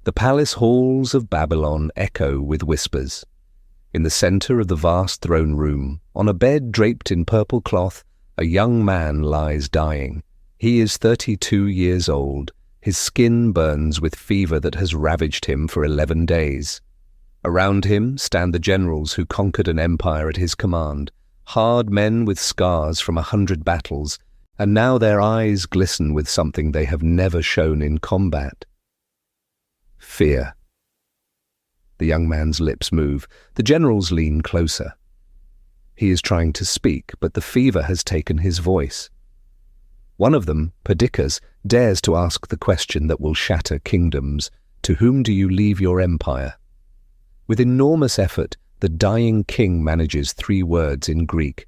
The palace halls of Babylon echo with whispers. In the center of the vast throne room, on a bed draped in purple cloth, a young man lies dying. He is 32 years old. His skin burns with fever that has ravaged him for 11 days. Around him stand the generals who conquered an empire at his command, hard men with scars from 100 battles, and now their eyes glisten with something they have never shown in combat. Fear. The young man's lips move. The generals lean closer. He is trying to speak, but the fever has taken his voice. One of them, Perdiccas, dares to ask the question that will shatter kingdoms. To whom do you leave your empire? With enormous effort, the dying king manages 3 words in Greek,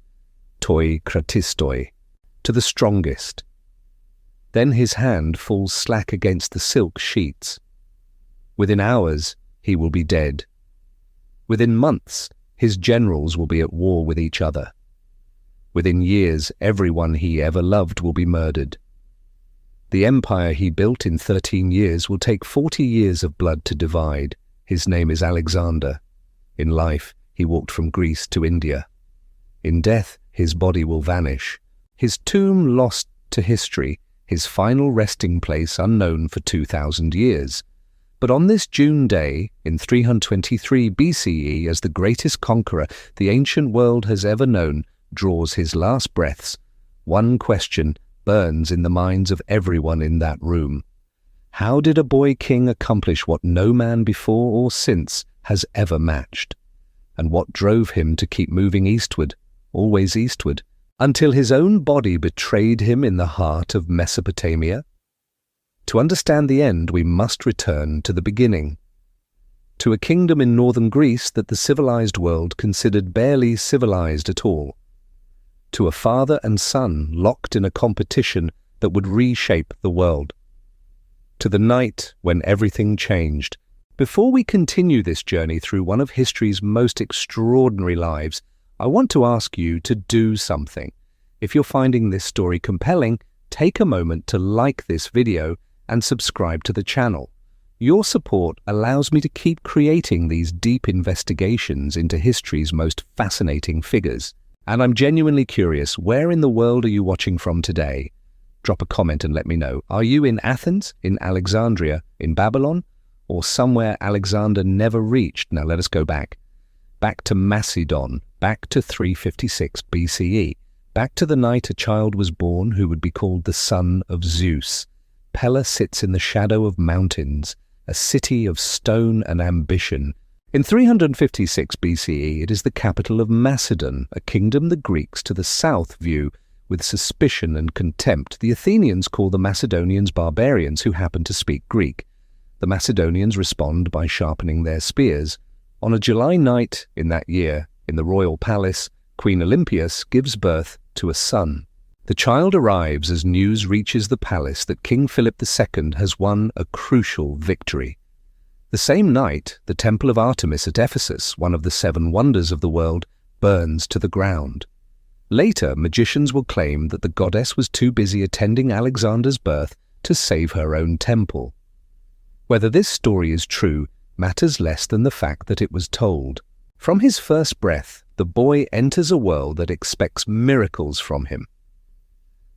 toi kratistoi, to the strongest. Then his hand falls slack against the silk sheets. Within hours, he will be dead. Within months, his generals will be at war with each other. Within years, everyone he ever loved will be murdered. The empire he built in 13 years will take 40 years of blood to divide. His name is Alexander. In life, he walked from Greece to India. In death, his body will vanish. His tomb lost to history, his final resting place unknown for 2,000 years. But on this June day, in 323 BCE, as the greatest conqueror the ancient world has ever known draws his last breaths, one question burns in the minds of everyone in that room. How did a boy king accomplish what no man before or since has ever matched? And what drove him to keep moving eastward, always eastward, until his own body betrayed him in the heart of Mesopotamia? To understand the end, we must return to the beginning, to a kingdom in northern Greece that the civilized world considered barely civilized at all, to a father and son locked in a competition that would reshape the world, to the night when everything changed. Before we continue this journey through one of history's most extraordinary lives, I want to ask you to do something. If you're finding this story compelling, take a moment to like this video and subscribe to the channel. Your support allows me to keep creating these deep investigations into history's most fascinating figures. And I'm genuinely curious, where in the world are you watching from today? Drop a comment and let me know. Are you in Athens, in Alexandria, in Babylon, or somewhere Alexander never reached? Now let us go back. Back to Macedon, back to 356 BCE, back to the night a child was born who would be called the son of Zeus. Pella sits in the shadow of mountains, a city of stone and ambition. In 356 BCE, it is the capital of Macedon, a kingdom the Greeks to the south view with suspicion and contempt. The Athenians call the Macedonians barbarians who happen to speak Greek. The Macedonians respond by sharpening their spears. On a July night in that year, in the royal palace, Queen Olympias gives birth to a son. The child arrives as news reaches the palace that King Philip II has won a crucial victory. The same night, the Temple of Artemis at Ephesus, one of the 7 wonders of the world, burns to the ground. Later, magicians will claim that the goddess was too busy attending Alexander's birth to save her own temple. Whether this story is true matters less than the fact that it was told. From his first breath, the boy enters a world that expects miracles from him.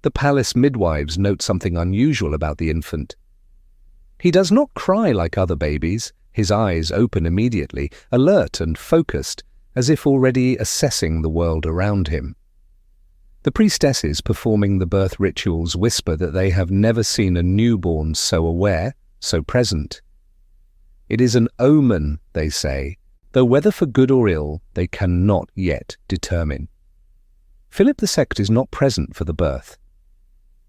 The palace midwives note something unusual about the infant. He does not cry like other babies. His eyes open immediately, alert and focused, as if already assessing the world around him. The priestesses performing the birth rituals whisper that they have never seen a newborn so aware, so present. It is an omen, they say, though whether for good or ill, they cannot yet determine. Philip II is not present for the birth.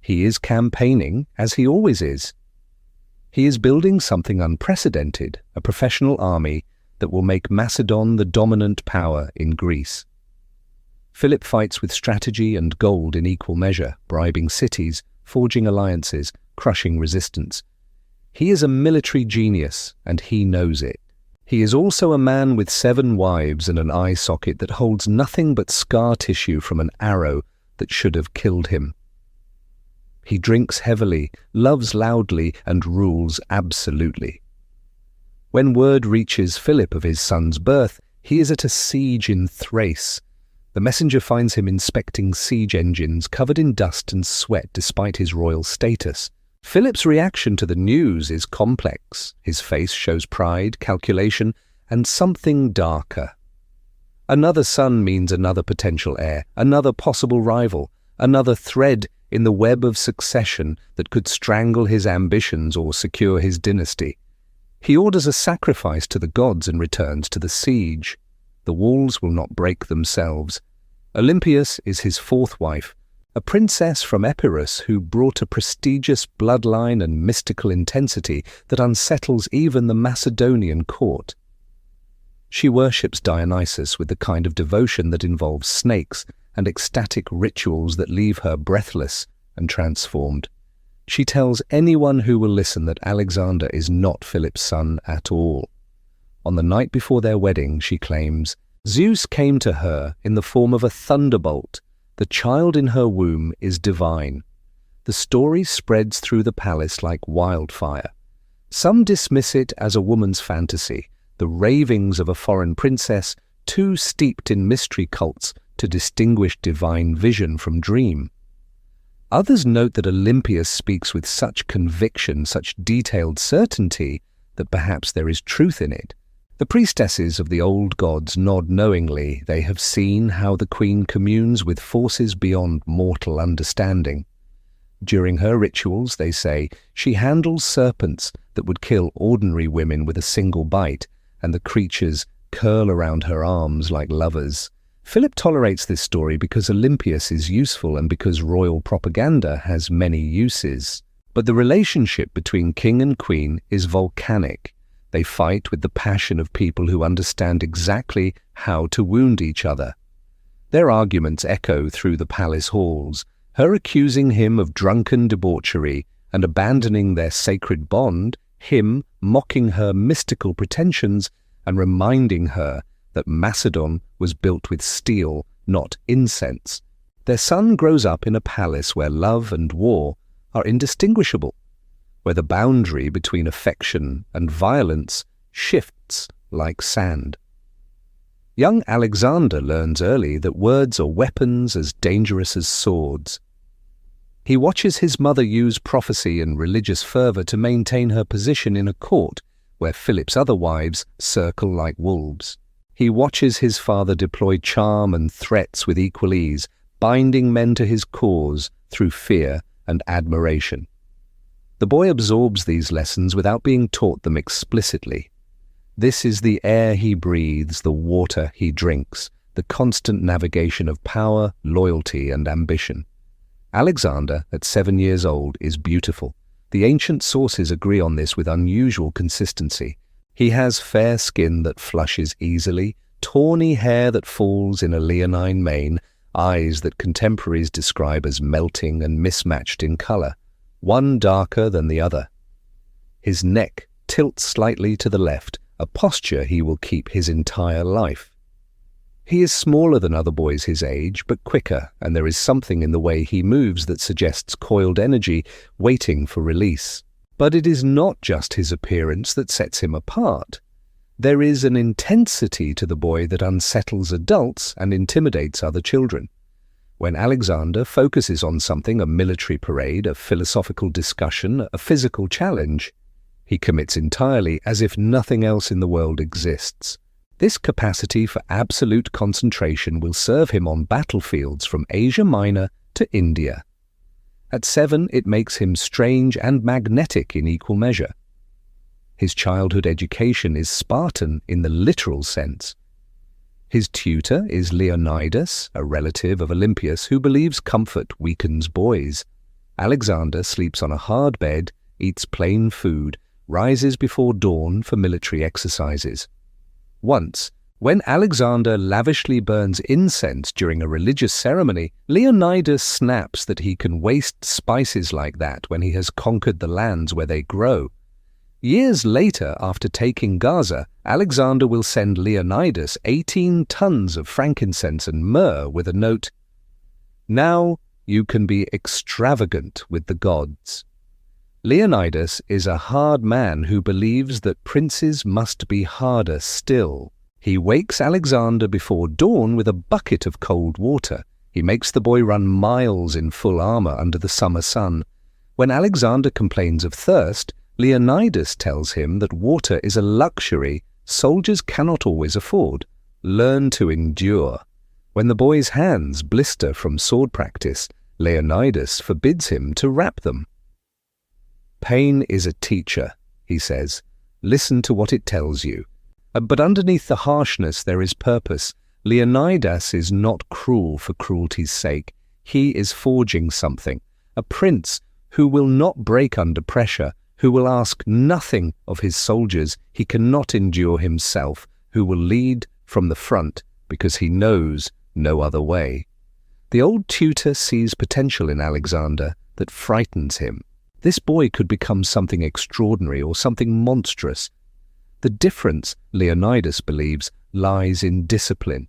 He is campaigning, as he always is. He is building something unprecedented, a professional army that will make Macedon the dominant power in Greece. Philip fights with strategy and gold in equal measure, bribing cities, forging alliances, crushing resistance. He is a military genius, and he knows it. He is also a man with 7 wives and an eye socket that holds nothing but scar tissue from an arrow that should have killed him. He drinks heavily, loves loudly, and rules absolutely. When word reaches Philip of his son's birth, he is at a siege in Thrace. The messenger finds him inspecting siege engines covered in dust and sweat despite his royal status. Philip's reaction to the news is complex. His face shows pride, calculation, and something darker. Another son means another potential heir, another possible rival, another thread in the web of succession that could strangle his ambitions or secure his dynasty. He orders a sacrifice to the gods and returns to the siege. The walls will not break themselves. Olympias is his fourth wife, a princess from Epirus who brought a prestigious bloodline and mystical intensity that unsettles even the Macedonian court. She worships Dionysus with the kind of devotion that involves snakes and ecstatic rituals that leave her breathless and transformed. She tells anyone who will listen that Alexander is not Philip's son at all. On the night before their wedding, she claims, Zeus came to her in the form of a thunderbolt. The child in her womb is divine. The story spreads through the palace like wildfire. Some dismiss it as a woman's fantasy, the ravings of a foreign princess too steeped in mystery cults to distinguish divine vision from dream. Others note that Olympias speaks with such conviction, such detailed certainty, that perhaps there is truth in it. The priestesses of the old gods nod knowingly. They have seen how the queen communes with forces beyond mortal understanding. During her rituals, they say, she handles serpents that would kill ordinary women with a single bite, and the creatures curl around her arms like lovers. Philip tolerates this story because Olympias is useful and because royal propaganda has many uses. But the relationship between king and queen is volcanic. They fight with the passion of people who understand exactly how to wound each other. Their arguments echo through the palace halls, her accusing him of drunken debauchery and abandoning their sacred bond, him mocking her mystical pretensions and reminding her that Macedon was built with steel, not incense. Their son grows up in a palace where love and war are indistinguishable, where the boundary between affection and violence shifts like sand. Young Alexander learns early that words are weapons as dangerous as swords. He watches his mother use prophecy and religious fervor to maintain her position in a court where Philip's other wives circle like wolves. He watches his father deploy charm and threats with equal ease, binding men to his cause through fear and admiration. The boy absorbs these lessons without being taught them explicitly. This is the air he breathes, the water he drinks, the constant navigation of power, loyalty, and ambition. Alexander, at 7 years old, is beautiful. The ancient sources agree on this with unusual consistency. He has fair skin that flushes easily, tawny hair that falls in a leonine mane, eyes that contemporaries describe as melting and mismatched in color, one darker than the other. His neck tilts slightly to the left, a posture he will keep his entire life. He is smaller than other boys his age, but quicker, and there is something in the way he moves that suggests coiled energy waiting for release. But it is not just his appearance that sets him apart. There is an intensity to the boy that unsettles adults and intimidates other children. When Alexander focuses on something, a military parade, a philosophical discussion, a physical challenge, he commits entirely as if nothing else in the world exists. This capacity for absolute concentration will serve him on battlefields from Asia Minor to India. At 7, it makes him strange and magnetic in equal measure. His childhood education is Spartan in the literal sense. His tutor is Leonidas, a relative of Olympias who believes comfort weakens boys. Alexander sleeps on a hard bed, eats plain food, rises before dawn for military exercises. Once, when Alexander lavishly burns incense during a religious ceremony, Leonidas snaps that he can waste spices like that when he has conquered the lands where they grow. Years later, after taking Gaza, Alexander will send Leonidas 18 tons of frankincense and myrrh with a note, "Now you can be extravagant with the gods." Leonidas is a hard man who believes that princes must be harder still. He wakes Alexander before dawn with a bucket of cold water. He makes the boy run miles in full armor under the summer sun. When Alexander complains of thirst, Leonidas tells him that water is a luxury soldiers cannot always afford. Learn to endure. When the boy's hands blister from sword practice, Leonidas forbids him to wrap them. Pain is a teacher, he says. Listen to what it tells you. But underneath the harshness there is purpose. Leonidas is not cruel for cruelty's sake. He is forging something. A prince who will not break under pressure, who will ask nothing of his soldiers he cannot endure himself, who will lead from the front because he knows no other way. The old tutor sees potential in Alexander that frightens him. This boy could become something extraordinary or something monstrous. The difference, Leonidas believes, lies in discipline.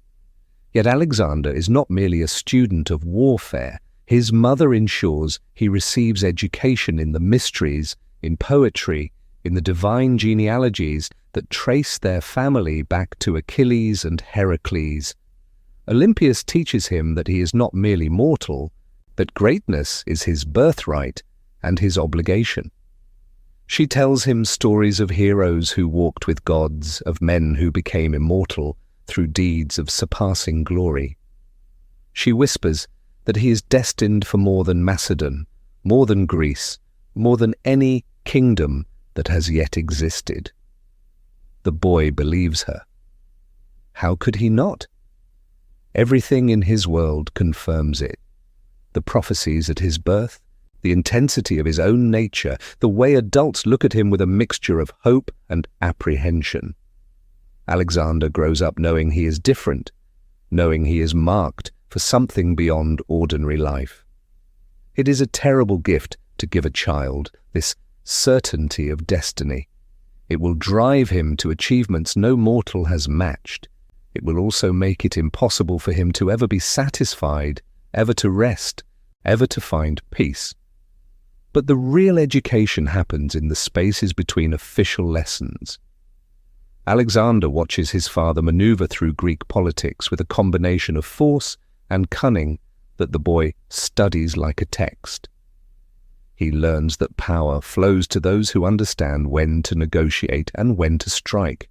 Yet Alexander is not merely a student of warfare. His mother ensures he receives education in the mysteries, in poetry, in the divine genealogies that trace their family back to Achilles and Heracles. Olympias teaches him that he is not merely mortal, that greatness is his birthright and his obligation. She tells him stories of heroes who walked with gods, of men who became immortal through deeds of surpassing glory. She whispers that he is destined for more than Macedon, more than Greece, more than any kingdom that has yet existed. The boy believes her. How could he not? Everything in his world confirms it. The prophecies at his birth, the intensity of his own nature, the way adults look at him with a mixture of hope and apprehension. Alexander grows up knowing he is different, knowing he is marked for something beyond ordinary life. It is a terrible gift to give a child, this certainty of destiny. It will drive him to achievements no mortal has matched. It will also make it impossible for him to ever be satisfied, ever to rest, ever to find peace. But the real education happens in the spaces between official lessons. Alexander watches his father maneuver through Greek politics with a combination of force and cunning that the boy studies like a text. He learns that power flows to those who understand when to negotiate and when to strike.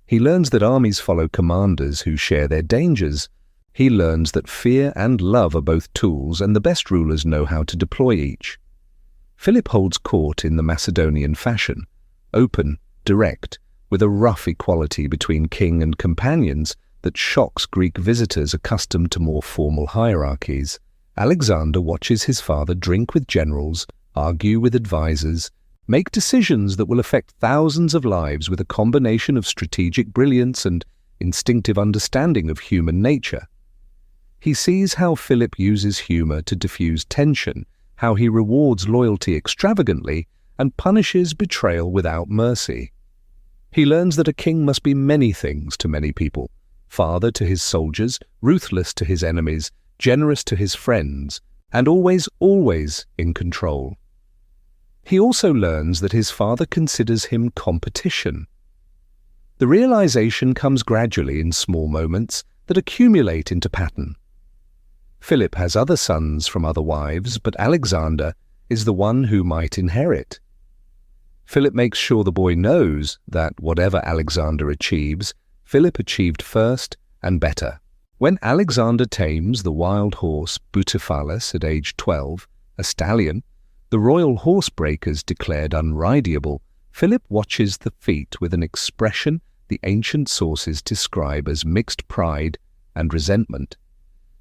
He learns that armies follow commanders who share their dangers. He learns that fear and love are both tools, and the best rulers know how to deploy each. Philip holds court in the Macedonian fashion, open, direct, with a rough equality between king and companions that shocks Greek visitors accustomed to more formal hierarchies. Alexander watches his father drink with generals, argue with advisors, make decisions that will affect thousands of lives with a combination of strategic brilliance and instinctive understanding of human nature. He sees how Philip uses humor to diffuse tension, how he rewards loyalty extravagantly and punishes betrayal without mercy. He learns that a king must be many things to many people: father to his soldiers, ruthless to his enemies, generous to his friends, and always in control. He also learns that his father considers him competition. The realization comes gradually in small moments that accumulate into pattern. Philip has other sons from other wives, but Alexander is the one who might inherit. Philip makes sure the boy knows that whatever Alexander achieves, Philip achieved first and better. When Alexander tames the wild horse Bucephalas at age 12, a stallion, the royal horse breakers declared unrideable, Philip watches the feat with an expression the ancient sources describe as mixed pride and resentment.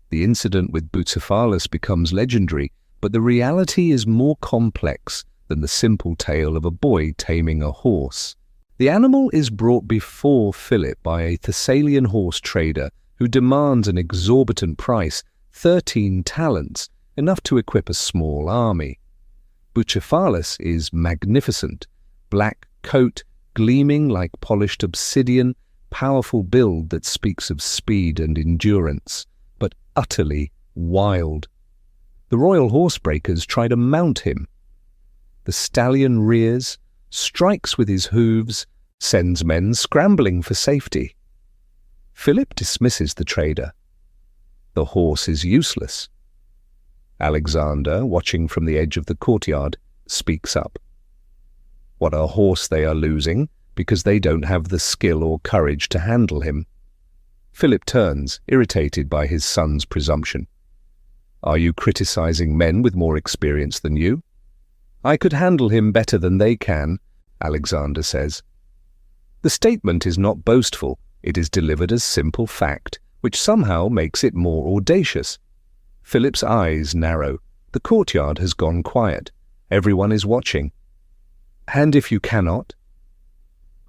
The incident with Bucephalas becomes legendary, but the reality is more complex than the simple tale of a boy taming a horse. The animal is brought before Philip by a Thessalian horse trader who demands an exorbitant price, 13 talents, enough to equip a small army. Bucephalas is magnificent, black coat gleaming like polished obsidian, powerful build that speaks of speed and endurance, but utterly wild. The royal horsebreakers try to mount him. The stallion rears, strikes with his hooves, sends men scrambling for safety. Philip dismisses the trader. The horse is useless. Alexander, watching from the edge of the courtyard, speaks up. What a horse they are losing, because they don't have the skill or courage to handle him. Philip turns, irritated by his son's presumption. Are you criticizing men with more experience than you? I could handle him better than they can, Alexander says. The statement is not boastful, it is delivered as simple fact, which somehow makes it more audacious. Philip's eyes narrow. The courtyard has gone quiet. Everyone is watching. And if you cannot?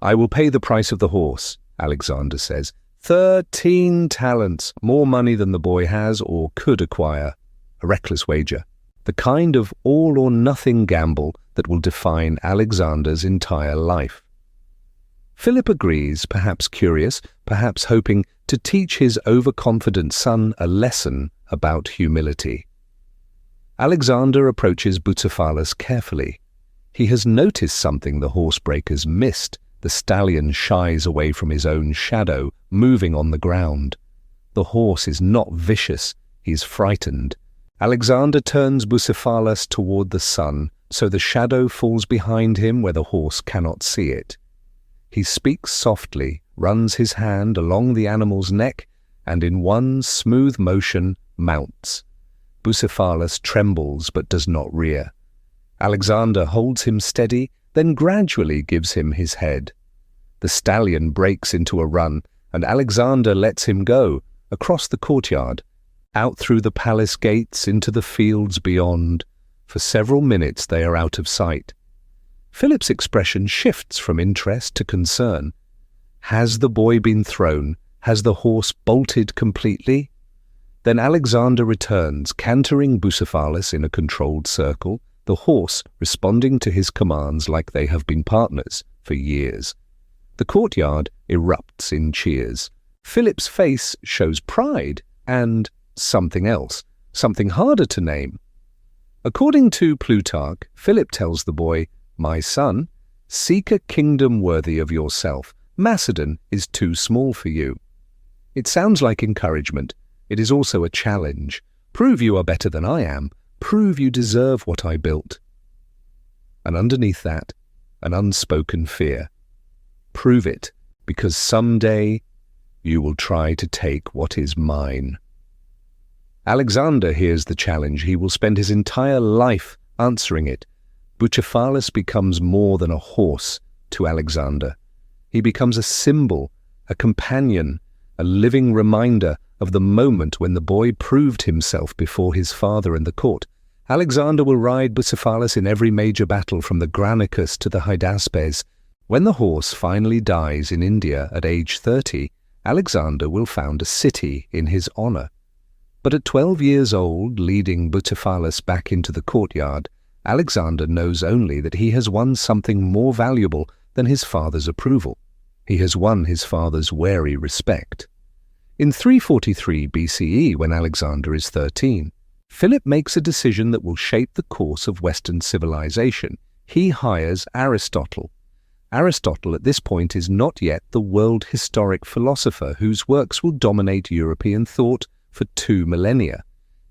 I will pay the price of the horse, Alexander says. 13 talents, more money than the boy has or could acquire. A reckless wager. The kind of all-or-nothing gamble that will define Alexander's entire life. Philip agrees, perhaps curious, perhaps hoping to teach his overconfident son a lesson about humility. Alexander approaches Bucephalas carefully. He has noticed something the horsebreakers missed. The stallion shies away from his own shadow, moving on the ground. The horse is not vicious, he is frightened. Alexander turns Bucephalas toward the sun, so the shadow falls behind him where the horse cannot see it. He speaks softly, runs his hand along the animal's neck, and in one smooth motion mounts. Bucephalas trembles but does not rear. Alexander holds him steady, then gradually gives him his head. The stallion breaks into a run, and Alexander lets him go, across the courtyard, out through the palace gates into the fields beyond. For several minutes they are out of sight. Philip's expression shifts from interest to concern. Has the boy been thrown? Has the horse bolted completely? Then Alexander returns, cantering Bucephalas in a controlled circle, the horse responding to his commands like they have been partners for years. The courtyard erupts in cheers. Philip's face shows pride and something else, something harder to name. According to Plutarch, Philip tells the boy, "My son, seek a kingdom worthy of yourself. Macedon is too small for you." It sounds like encouragement. It is also a challenge. Prove you are better than I am. Prove you deserve what I built. And underneath that, an unspoken fear. Prove it, because someday you will try to take what is mine. Alexander hears the challenge. He will spend his entire life answering it. Bucephalas becomes more than a horse to Alexander. He becomes a symbol, a companion, a living reminder of the moment when the boy proved himself before his father and the court. Alexander will ride Bucephalas in every major battle from the Granicus to the Hydaspes. When the horse finally dies in India at age 30, Alexander will found a city in his honor. But at 12 years old, leading Bucephalas back into the courtyard, Alexander knows only that he has won something more valuable than his father's approval. He has won his father's wary respect. In 343 BCE, when Alexander is 13, Philip makes a decision that will shape the course of Western civilization. He hires Aristotle. Aristotle at this point is not yet the world historic philosopher whose works will dominate European thought for 2 millennia.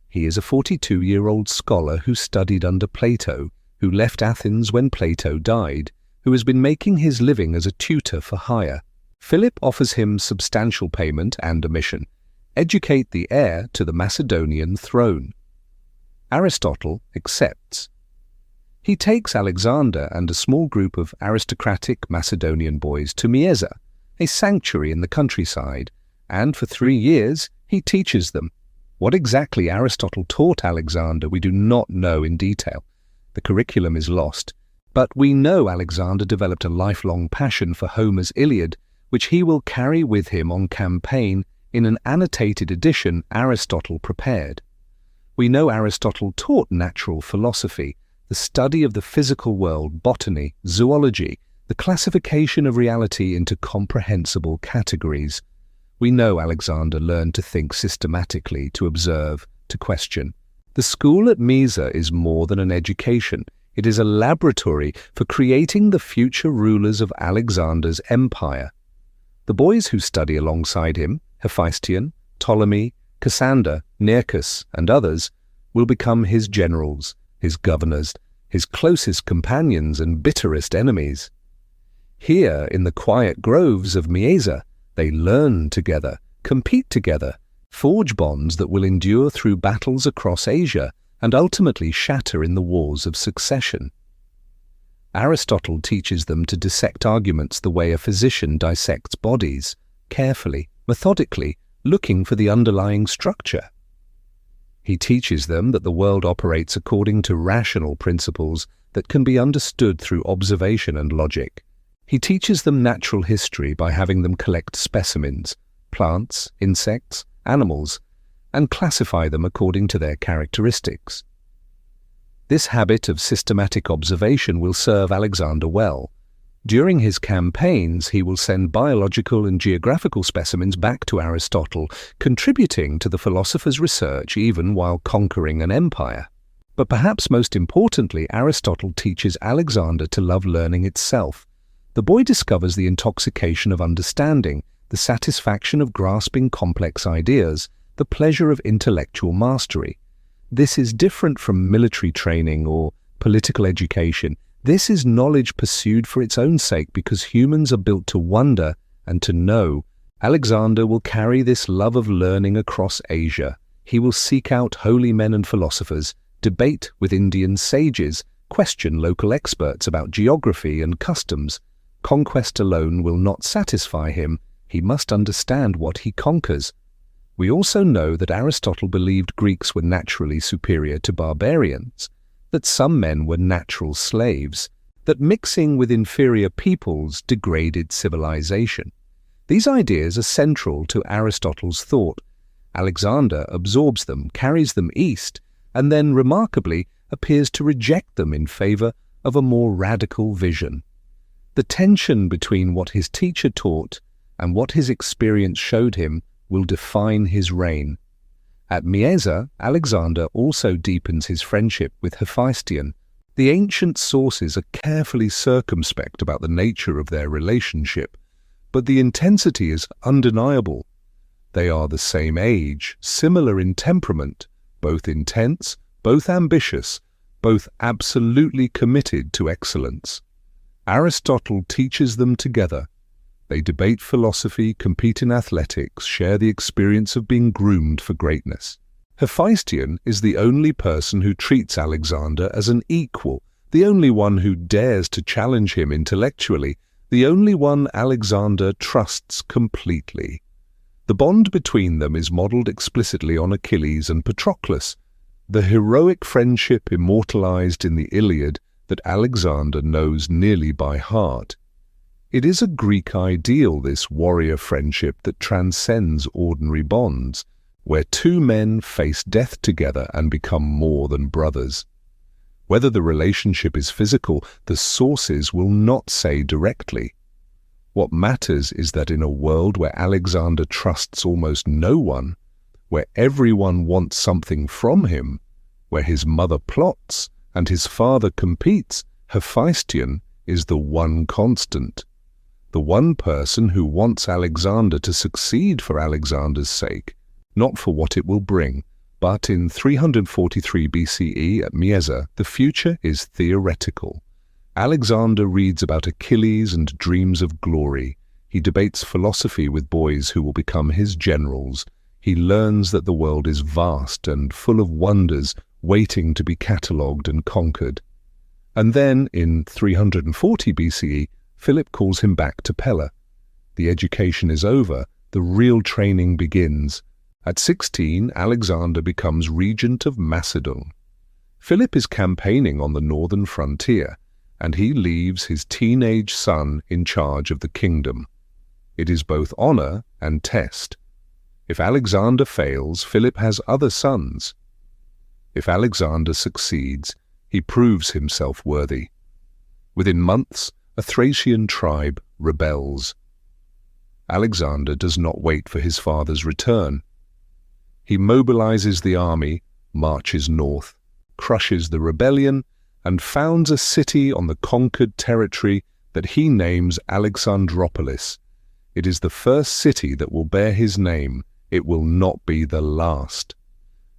He is a 42-year-old scholar who studied under Plato, who left Athens when Plato died, who has been making his living as a tutor for hire. Philip offers him substantial payment and a mission: educate the heir to the Macedonian throne. Aristotle accepts. He takes Alexander and a small group of aristocratic Macedonian boys to Mieza, a sanctuary in the countryside, and for 3 years he teaches them. What exactly Aristotle taught Alexander we do not know in detail. The curriculum is lost, but we know Alexander developed a lifelong passion for Homer's Iliad, which he will carry with him on campaign in an annotated edition Aristotle prepared. We know Aristotle taught natural philosophy, the study of the physical world, botany, zoology, the classification of reality into comprehensible categories. We know Alexander learned to think systematically, to observe, to question. The school at Mieza is more than an education. It is a laboratory for creating the future rulers of Alexander's empire. The boys who study alongside him, Hephaestion, Ptolemy, Cassander, Nearchus, and others, will become his generals, his governors, his closest companions and bitterest enemies. Here, in the quiet groves of Mieza, they learn together, compete together, forge bonds that will endure through battles across Asia and ultimately shatter in the wars of succession. Aristotle teaches them to dissect arguments the way a physician dissects bodies, carefully, methodically, looking for the underlying structure. He teaches them that the world operates according to rational principles that can be understood through observation and logic. He teaches them natural history by having them collect specimens, plants, insects, animals, and classify them according to their characteristics. This habit of systematic observation will serve Alexander well. During his campaigns, he will send biological and geographical specimens back to Aristotle, contributing to the philosopher's research even while conquering an empire. But perhaps most importantly, Aristotle teaches Alexander to love learning itself. The boy discovers the intoxication of understanding, the satisfaction of grasping complex ideas, the pleasure of intellectual mastery. This is different from military training or political education. This is knowledge pursued for its own sake because humans are built to wonder and to know. Alexander will carry this love of learning across Asia. He will seek out holy men and philosophers, debate with Indian sages, question local experts about geography and customs. Conquest alone will not satisfy him. He must understand what he conquers. We also know that Aristotle believed Greeks were naturally superior to barbarians, that some men were natural slaves, that mixing with inferior peoples degraded civilization. These ideas are central to Aristotle's thought. Alexander absorbs them, carries them east, and then, remarkably, appears to reject them in favor of a more radical vision. The tension between what his teacher taught and what his experience showed him will define his reign. At Mieza, Alexander also deepens his friendship with Hephaestion. The ancient sources are carefully circumspect about the nature of their relationship, but the intensity is undeniable. They are the same age, similar in temperament, both intense, both ambitious, both absolutely committed to excellence. Aristotle teaches them together. They debate philosophy, compete in athletics, share the experience of being groomed for greatness. Hephaestion is the only person who treats Alexander as an equal, the only one who dares to challenge him intellectually, the only one Alexander trusts completely. The bond between them is modelled explicitly on Achilles and Patroclus, the heroic friendship immortalized in the Iliad that Alexander knows nearly by heart. It is a Greek ideal, this warrior friendship that transcends ordinary bonds, where two men face death together and become more than brothers. Whether the relationship is physical, the sources will not say directly. What matters is that in a world where Alexander trusts almost no one, where everyone wants something from him, where his mother plots and his father competes, Hephaestion is the one constant. The one person who wants Alexander to succeed for Alexander's sake, not for what it will bring. But in 343 BCE at Mieza, the future is theoretical. Alexander reads about Achilles and dreams of glory. He debates philosophy with boys who will become his generals. He learns that the world is vast and full of wonders waiting to be catalogued and conquered. And then, in 340 BCE, Philip calls him back to Pella. The education is over, the real training begins. At 16, Alexander becomes regent of Macedon. Philip is campaigning on the northern frontier, and he leaves his teenage son in charge of the kingdom. It is both honor and test. If Alexander fails, Philip has other sons. If Alexander succeeds, he proves himself worthy. Within months, a Thracian tribe rebels. Alexander does not wait for his father's return. He mobilizes the army, marches north, crushes the rebellion, and founds a city on the conquered territory that he names Alexandropolis. It is the first city that will bear his name. It will not be the last.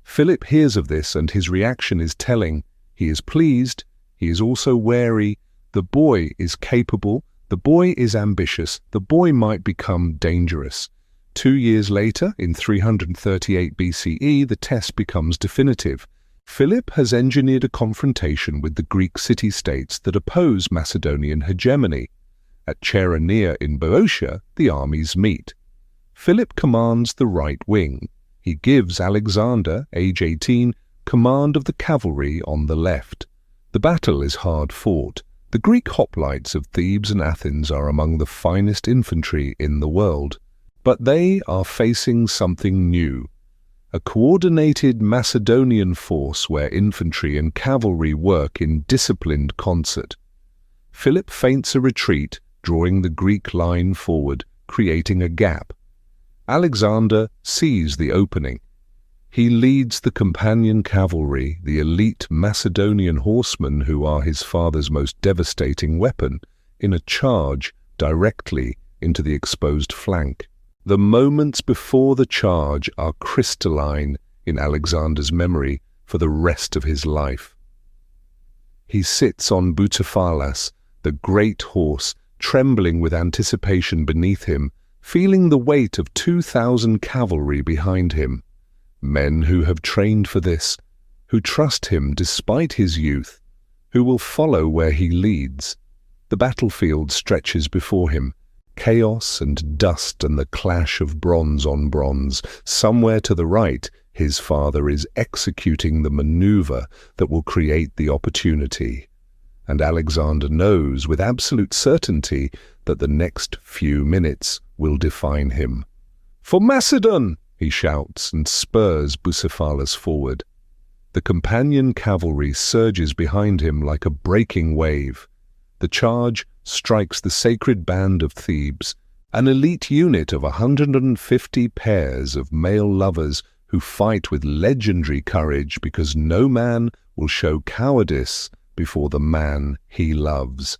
Philip hears of this, and his reaction is telling. He is pleased. He is also wary. The boy is capable. The boy is ambitious. The boy might become dangerous. 2 years later, in 338 BCE, the test becomes definitive. Philip has engineered a confrontation with the Greek city-states that oppose Macedonian hegemony. At Chaeronea in Boeotia, the armies meet. Philip commands the right wing. He gives Alexander, age 18, command of the cavalry on the left. The battle is hard fought. The Greek hoplites of Thebes and Athens are among the finest infantry in the world. But they are facing something new. A coordinated Macedonian force where infantry and cavalry work in disciplined concert. Philip feints a retreat, drawing the Greek line forward, creating a gap. Alexander sees the opening. He leads the companion cavalry, the elite Macedonian horsemen who are his father's most devastating weapon, in a charge directly into the exposed flank. The moments before the charge are crystalline in Alexander's memory for the rest of his life. He sits on Bucephalas, the great horse, trembling with anticipation beneath him, feeling the weight of 2,000 cavalry behind him. Men who have trained for this, who trust him despite his youth, who will follow where he leads. The battlefield stretches before him, chaos and dust and the clash of bronze on bronze. Somewhere to the right, his father is executing the maneuver that will create the opportunity. And Alexander knows with absolute certainty that the next few minutes will define him. "For Macedon!" he shouts and spurs Bucephalas forward. The companion cavalry surges behind him like a breaking wave. The charge strikes the sacred band of Thebes, an elite unit of 150 pairs of male lovers who fight with legendary courage because no man will show cowardice before the man he loves.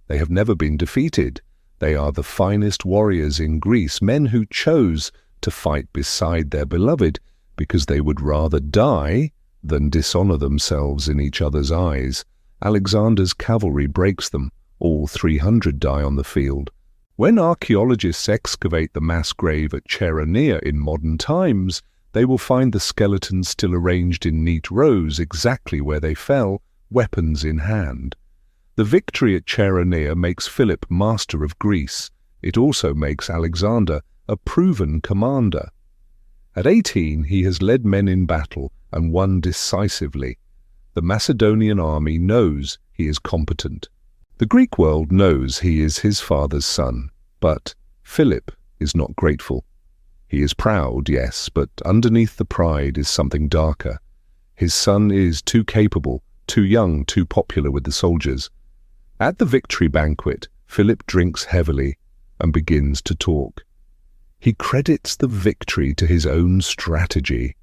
They have never been defeated. They are the finest warriors in Greece, men who chose to fight beside their beloved because they would rather die than dishonor themselves in each other's eyes. Alexander's cavalry breaks them. All 300 die on the field. When archaeologists excavate the mass grave at Chaeronea in modern times, they will find the skeletons still arranged in neat rows exactly where they fell, weapons in hand. The victory at Chaeronea makes Philip master of Greece. It also makes Alexander a proven commander. At 18, he has led men in battle and won decisively. The Macedonian army knows he is competent. The Greek world knows he is his father's son, but Philip is not grateful. He is proud, yes, but underneath the pride is something darker. His son is too capable, too young, too popular with the soldiers. At the victory banquet, Philip drinks heavily and begins to talk. He credits the victory to his own strategy.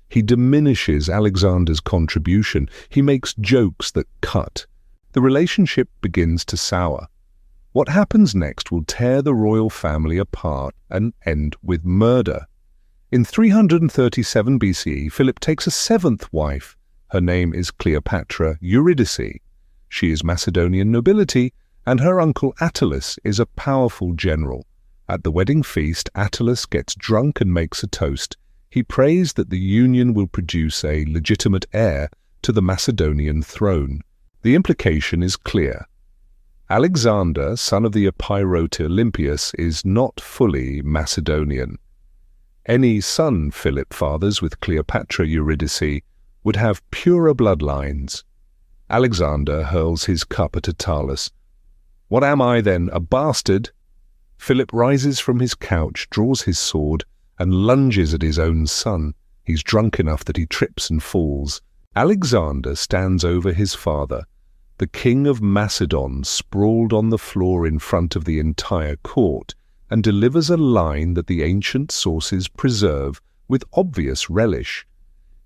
He diminishes Alexander's contribution. He makes jokes that cut. The relationship begins to sour. What happens next will tear the royal family apart and end with murder. In 337 BCE, Philip takes a seventh wife. Her name is Cleopatra Eurydice. She is Macedonian nobility, and her uncle Attalus is a powerful general. At the wedding feast, Attalus gets drunk and makes a toast. He prays that the union will produce a legitimate heir to the Macedonian throne. The implication is clear. Alexander, son of the Epeirote Olympius, is not fully Macedonian. Any son Philip fathers with Cleopatra Eurydice would have purer bloodlines. Alexander hurls his cup at Attalus. "What am I then, a bastard?" Philip rises from his couch, draws his sword, and lunges at his own son. He's drunk enough that he trips and falls. Alexander stands over his father. The king of Macedon sprawled on the floor in front of the entire court and delivers a line that the ancient sources preserve with obvious relish.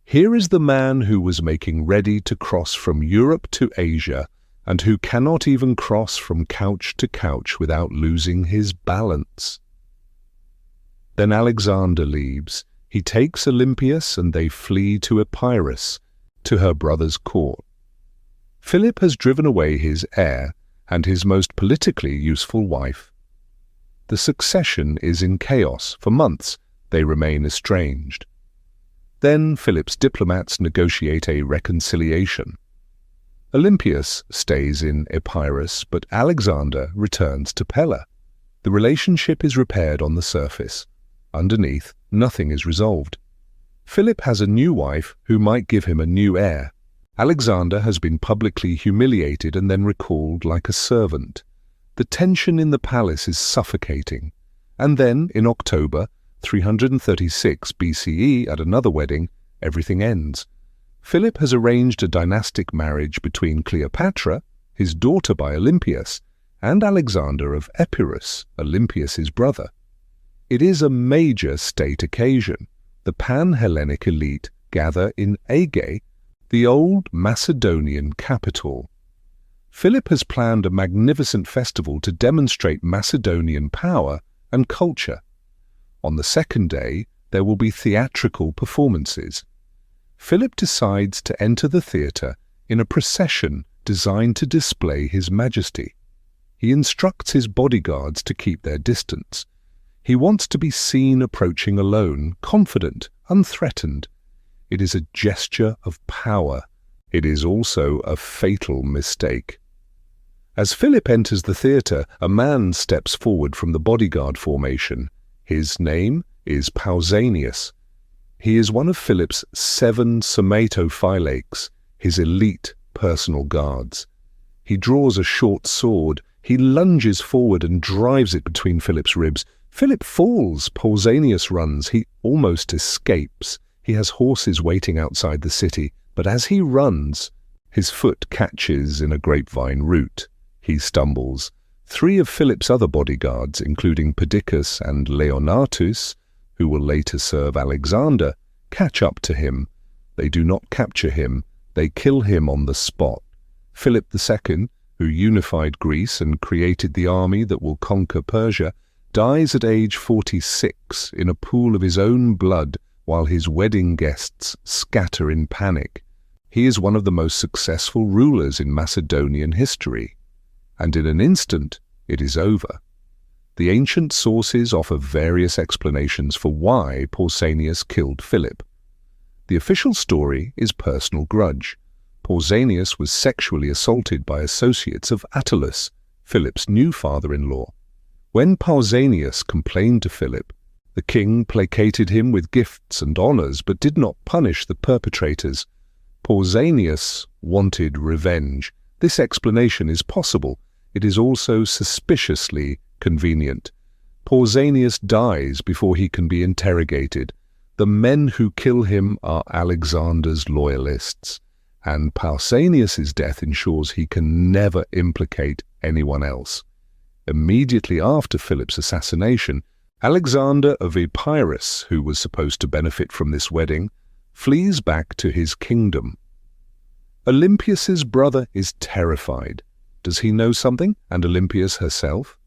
Here is the man who was making ready to cross from Europe to Asia, and who cannot even cross from couch to couch without losing his balance. Then Alexander leaves. He takes Olympias, and they flee to Epirus, to her brother's court. Philip has driven away his heir and his most politically useful wife. The succession is in chaos. For months they remain estranged. Then Philip's diplomats negotiate a reconciliation. Olympias stays in Epirus, but Alexander returns to Pella. The relationship is repaired on the surface. Underneath, nothing is resolved. Philip has a new wife who might give him a new heir. Alexander has been publicly humiliated and then recalled like a servant. The tension in the palace is suffocating. And then, in October 336 BCE, at another wedding, everything ends. Philip has arranged a dynastic marriage between Cleopatra, his daughter by Olympias, and Alexander of Epirus, Olympias's brother. It is a major state occasion. The pan-Hellenic elite gather in Aige, the old Macedonian capital. Philip has planned a magnificent festival to demonstrate Macedonian power and culture. On the second day, there will be theatrical performances. Philip decides to enter the theatre in a procession designed to display his majesty. He instructs his bodyguards to keep their distance. He wants to be seen approaching alone, confident, unthreatened. It is a gesture of power. It is also a fatal mistake. As Philip enters the theatre, a man steps forward from the bodyguard formation. His name is Pausanias. He is one of Philip's 7 somatophylax, his elite personal guards. He draws a short sword. He lunges forward and drives it between Philip's ribs. Philip falls. Pausanias runs. He almost escapes. He has horses waiting outside the city, but as he runs, his foot catches in a grapevine root. He stumbles. 3 of Philip's other bodyguards, including Perdiccas and Leonatus, who will later serve Alexander, catch up to him. They do not capture him. They kill him on the spot. Philip II, who unified Greece and created the army that will conquer Persia, dies at age 46 in a pool of his own blood while his wedding guests scatter in panic. He is one of the most successful rulers in Macedonian history. And in an instant, it is over. The ancient sources offer various explanations for why Pausanias killed Philip. The official story is personal grudge. Pausanias was sexually assaulted by associates of Attalus, Philip's new father-in-law. When Pausanias complained to Philip, the king placated him with gifts and honors but did not punish the perpetrators. Pausanias wanted revenge. This explanation is possible. It is also suspiciously convenient. Pausanias dies before he can be interrogated. The men who kill him are Alexander's loyalists, and Pausanias' death ensures he can never implicate anyone else. Immediately after Philip's assassination, Alexander of Epirus, who was supposed to benefit from this wedding, flees back to his kingdom. Olympias's brother is terrified. Does he know something? And Olympias herself?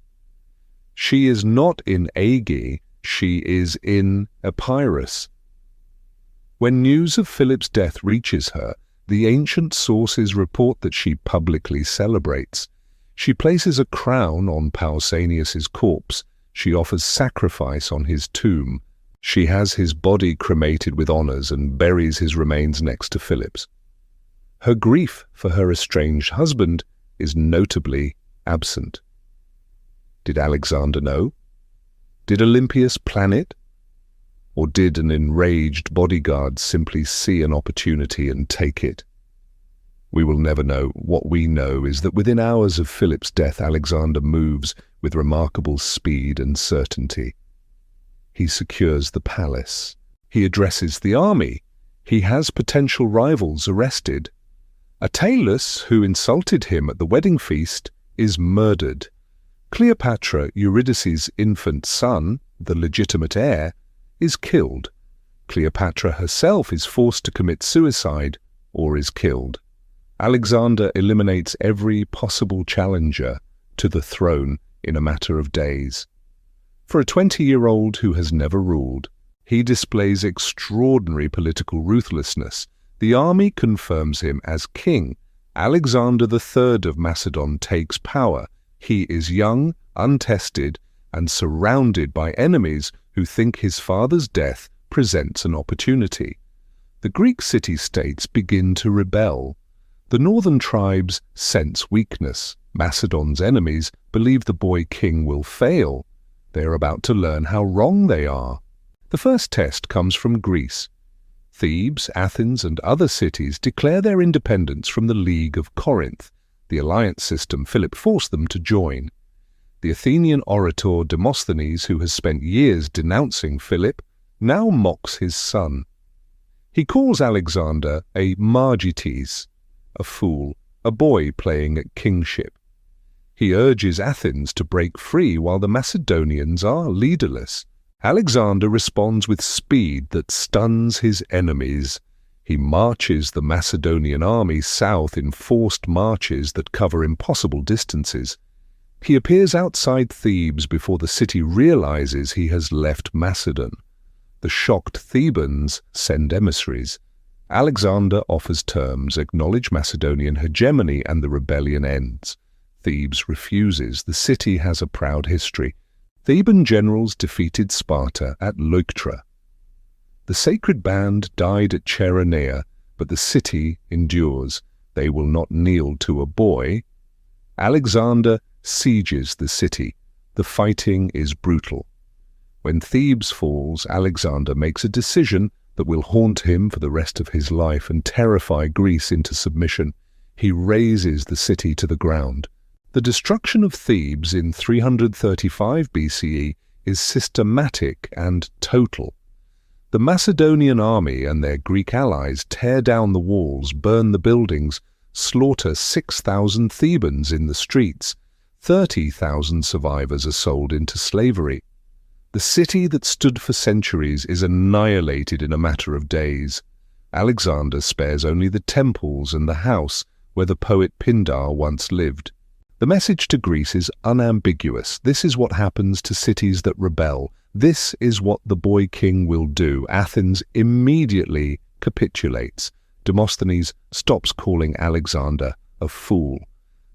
She is not in Aige, she is in Epirus. When news of Philip's death reaches her, the ancient sources report that she publicly celebrates. She places a crown on Pausanias' corpse. She offers sacrifice on his tomb. She has his body cremated with honors and buries his remains next to Philip's. Her grief for her estranged husband is notably absent. Did Alexander know? Did Olympias plan it? Or did an enraged bodyguard simply see an opportunity and take it? We will never know. What we know is that within hours of Philip's death, Alexander moves with remarkable speed and certainty. He secures the palace. He addresses the army. He has potential rivals arrested. Attalus, who insulted him at the wedding feast, is murdered. Cleopatra, Eurydice's infant son, the legitimate heir, is killed. Cleopatra herself is forced to commit suicide or is killed. Alexander eliminates every possible challenger to the throne in a matter of days. For a 20-year-old who has never ruled, he displays extraordinary political ruthlessness. The army confirms him as king. Alexander III of Macedon takes power. He is young, untested, and surrounded by enemies who think his father's death presents an opportunity. The Greek city-states begin to rebel. The northern tribes sense weakness. Macedon's enemies believe the boy king will fail. They are about to learn how wrong they are. The first test comes from Greece. Thebes, Athens, and other cities declare their independence from the League of Corinth, the alliance system Philip forced them to join. The Athenian orator Demosthenes, who has spent years denouncing Philip, now mocks his son. He calls Alexander a margites, a fool, a boy playing at kingship. He urges Athens to break free while the Macedonians are leaderless. Alexander responds with speed that stuns his enemies. He marches the Macedonian army south in forced marches that cover impossible distances. He appears outside Thebes before the city realizes he has left Macedon. The shocked Thebans send emissaries. Alexander offers terms, acknowledge Macedonian hegemony, and the rebellion ends. Thebes refuses. The city has a proud history. Theban generals defeated Sparta at Leuctra. The sacred band died at Chaeronea, but the city endures. They will not kneel to a boy. Alexander sieges the city. The fighting is brutal. When Thebes falls, Alexander makes a decision that will haunt him for the rest of his life and terrify Greece into submission. He razes the city to the ground. The destruction of Thebes in 335 BCE is systematic and total. The Macedonian army and their Greek allies tear down the walls, burn the buildings, slaughter 6,000 Thebans in the streets. 30,000 survivors are sold into slavery. The city that stood for centuries is annihilated in a matter of days. Alexander spares only the temples and the house where the poet Pindar once lived. The message to Greece is unambiguous. This is what happens to cities that rebel. This is what the boy king will do. Athens immediately capitulates. Demosthenes stops calling Alexander a fool.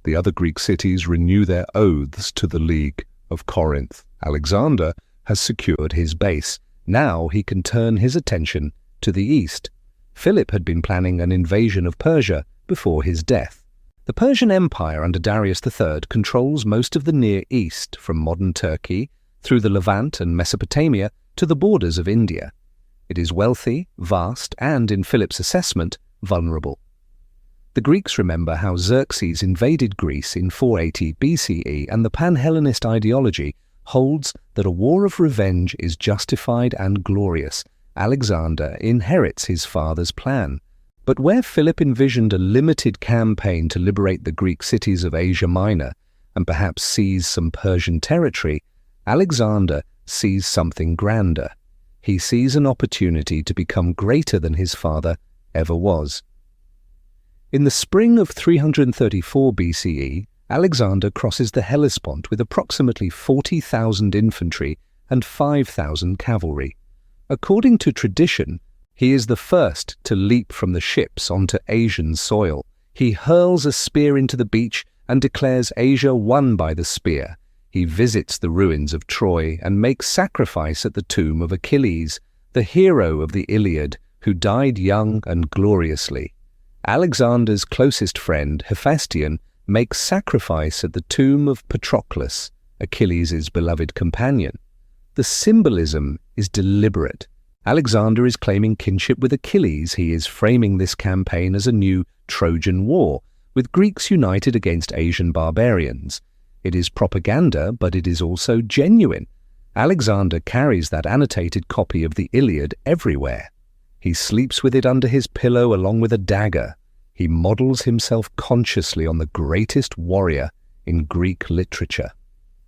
The other Greek cities renew their oaths to the League of Corinth. Alexander has secured his base. Now he can turn his attention to the east. Philip had been planning an invasion of Persia before his death. The Persian Empire under Darius III controls most of the Near East, from modern Turkey through the Levant and Mesopotamia to the borders of India. It is wealthy, vast, and, in Philip's assessment, vulnerable. The Greeks remember how Xerxes invaded Greece in 480 BCE, and the pan-Hellenist ideology holds that a war of revenge is justified and glorious. Alexander inherits his father's plan. But where Philip envisioned a limited campaign to liberate the Greek cities of Asia Minor and perhaps seize some Persian territory, Alexander sees something grander. He sees an opportunity to become greater than his father ever was. In the spring of 334 BCE, Alexander crosses the Hellespont with approximately 40,000 infantry and 5,000 cavalry. According to tradition, he is the first to leap from the ships onto Asian soil. He hurls a spear into the beach and declares Asia won by the spear. He visits the ruins of Troy and makes sacrifice at the tomb of Achilles, the hero of the Iliad, who died young and gloriously. Alexander's closest friend, Hephaestion, makes sacrifice at the tomb of Patroclus, Achilles' beloved companion. The symbolism is deliberate. Alexander is claiming kinship with Achilles. He is framing this campaign as a new Trojan War, with Greeks united against Asian barbarians. It is propaganda, but it is also genuine. Alexander carries that annotated copy of the Iliad everywhere. He sleeps with it under his pillow along with a dagger. He models himself consciously on the greatest warrior in Greek literature.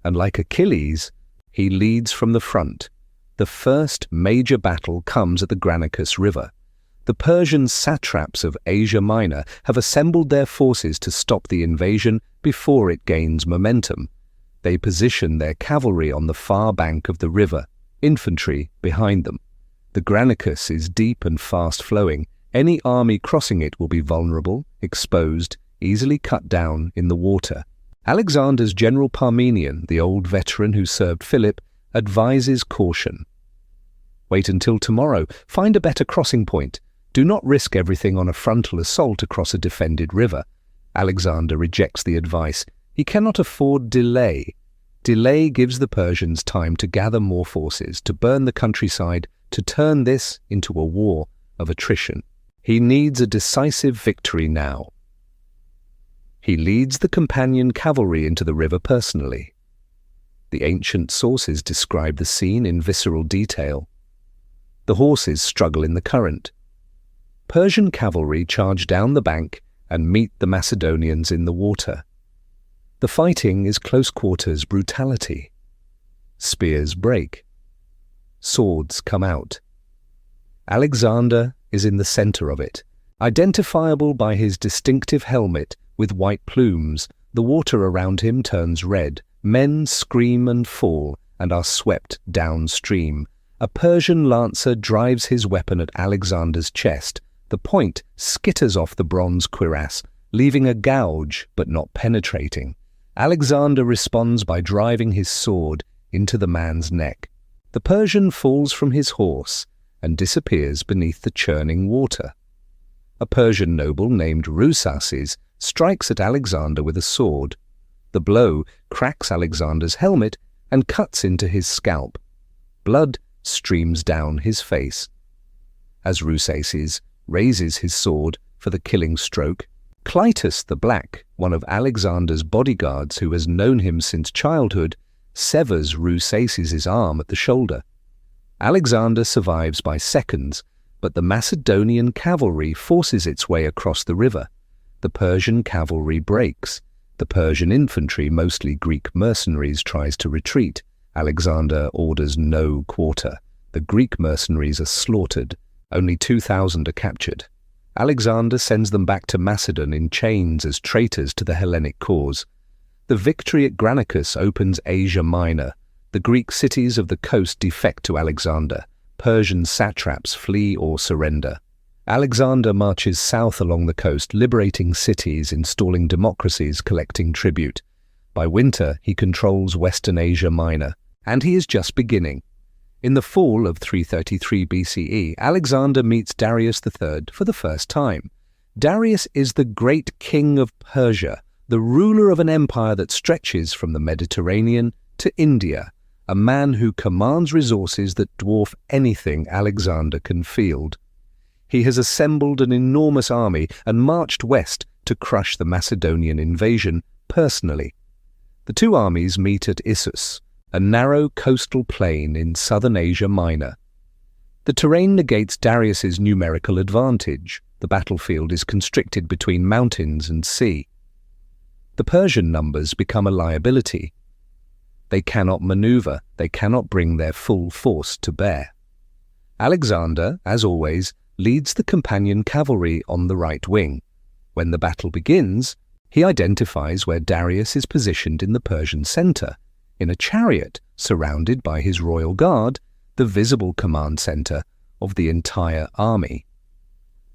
And like Achilles, he leads from the front. The The first major battle comes at the Granicus River. The Persian satraps of Asia Minor have assembled their forces to stop the invasion before it gains momentum. They position their cavalry on the far bank of the river, infantry behind them. The Granicus is deep and fast-flowing. Any army crossing it will be vulnerable, exposed, easily cut down in the water. Alexander's general Parmenion, the old veteran who served Philip, advises caution. Wait until tomorrow. Find a better crossing point. Do not risk everything on a frontal assault across a defended river. Alexander rejects the advice. He cannot afford delay. Delay gives the Persians time to gather more forces, to burn the countryside, to turn this into a war of attrition. He needs a decisive victory now. He leads the companion cavalry into the river personally. The ancient sources describe the scene in visceral detail. The horses struggle in the current. Persian cavalry charge down the bank and meet the Macedonians in the water. The fighting is close-quarters brutality. Spears break. Swords come out. Alexander is in the center of it. Identifiable by his distinctive helmet with white plumes, the water around him turns red. Men scream and fall and are swept downstream. A Persian lancer drives his weapon at Alexander's chest. The point skitters off the bronze cuirass, leaving a gouge but not penetrating. Alexander responds by driving his sword into the man's neck. The Persian falls from his horse and disappears beneath the churning water. A Persian noble named Rusaces strikes at Alexander with a sword. The blow cracks Alexander's helmet and cuts into his scalp. Blood streams down his face. As Rusaces raises his sword for the killing stroke, Clytus the Black, one of Alexander's bodyguards who has known him since childhood, severs Rusaces' arm at the shoulder. Alexander survives by seconds, but the Macedonian cavalry forces its way across the river. The Persian cavalry breaks. The Persian infantry, mostly Greek mercenaries, tries to retreat. Alexander orders no quarter. The Greek mercenaries are slaughtered. Only 2,000 are captured. Alexander sends them back to Macedon in chains as traitors to the Hellenic cause. The victory at Granicus opens Asia Minor. The Greek cities of the coast defect to Alexander. Persian satraps flee or surrender. Alexander marches south along the coast, liberating cities, installing democracies, collecting tribute. By winter, he controls Western Asia Minor, and he is just beginning. In the fall of 333 BCE, Alexander meets Darius III for the first time. Darius is the great king of Persia, the ruler of an empire that stretches from the Mediterranean to India, a man who commands resources that dwarf anything Alexander can field. He has assembled an enormous army and marched west to crush the Macedonian invasion personally. The two armies meet at Issus, a narrow coastal plain in southern Asia Minor. The terrain negates Darius's numerical advantage. The battlefield is constricted between mountains and sea. The Persian numbers become a liability. They cannot maneuver, they cannot bring their full force to bear. Alexander, as always, leads the companion cavalry on the right wing. When the battle begins, he identifies where Darius is positioned in the Persian center, in a chariot surrounded by his royal guard, the visible command center of the entire army.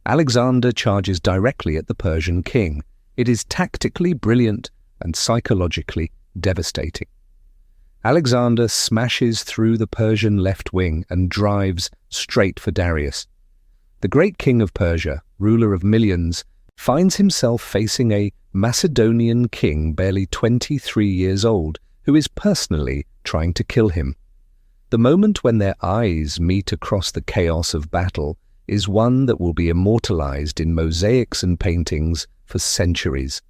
Alexander charges directly at the Persian king. It is tactically brilliant and psychologically devastating. Alexander smashes through the Persian left wing and drives straight for Darius. The great king of Persia, ruler of millions, finds himself facing a Macedonian king barely 23 years old, who is personally trying to kill him. The moment when their eyes meet across the chaos of battle is one that will be immortalized in mosaics and paintings for centuries.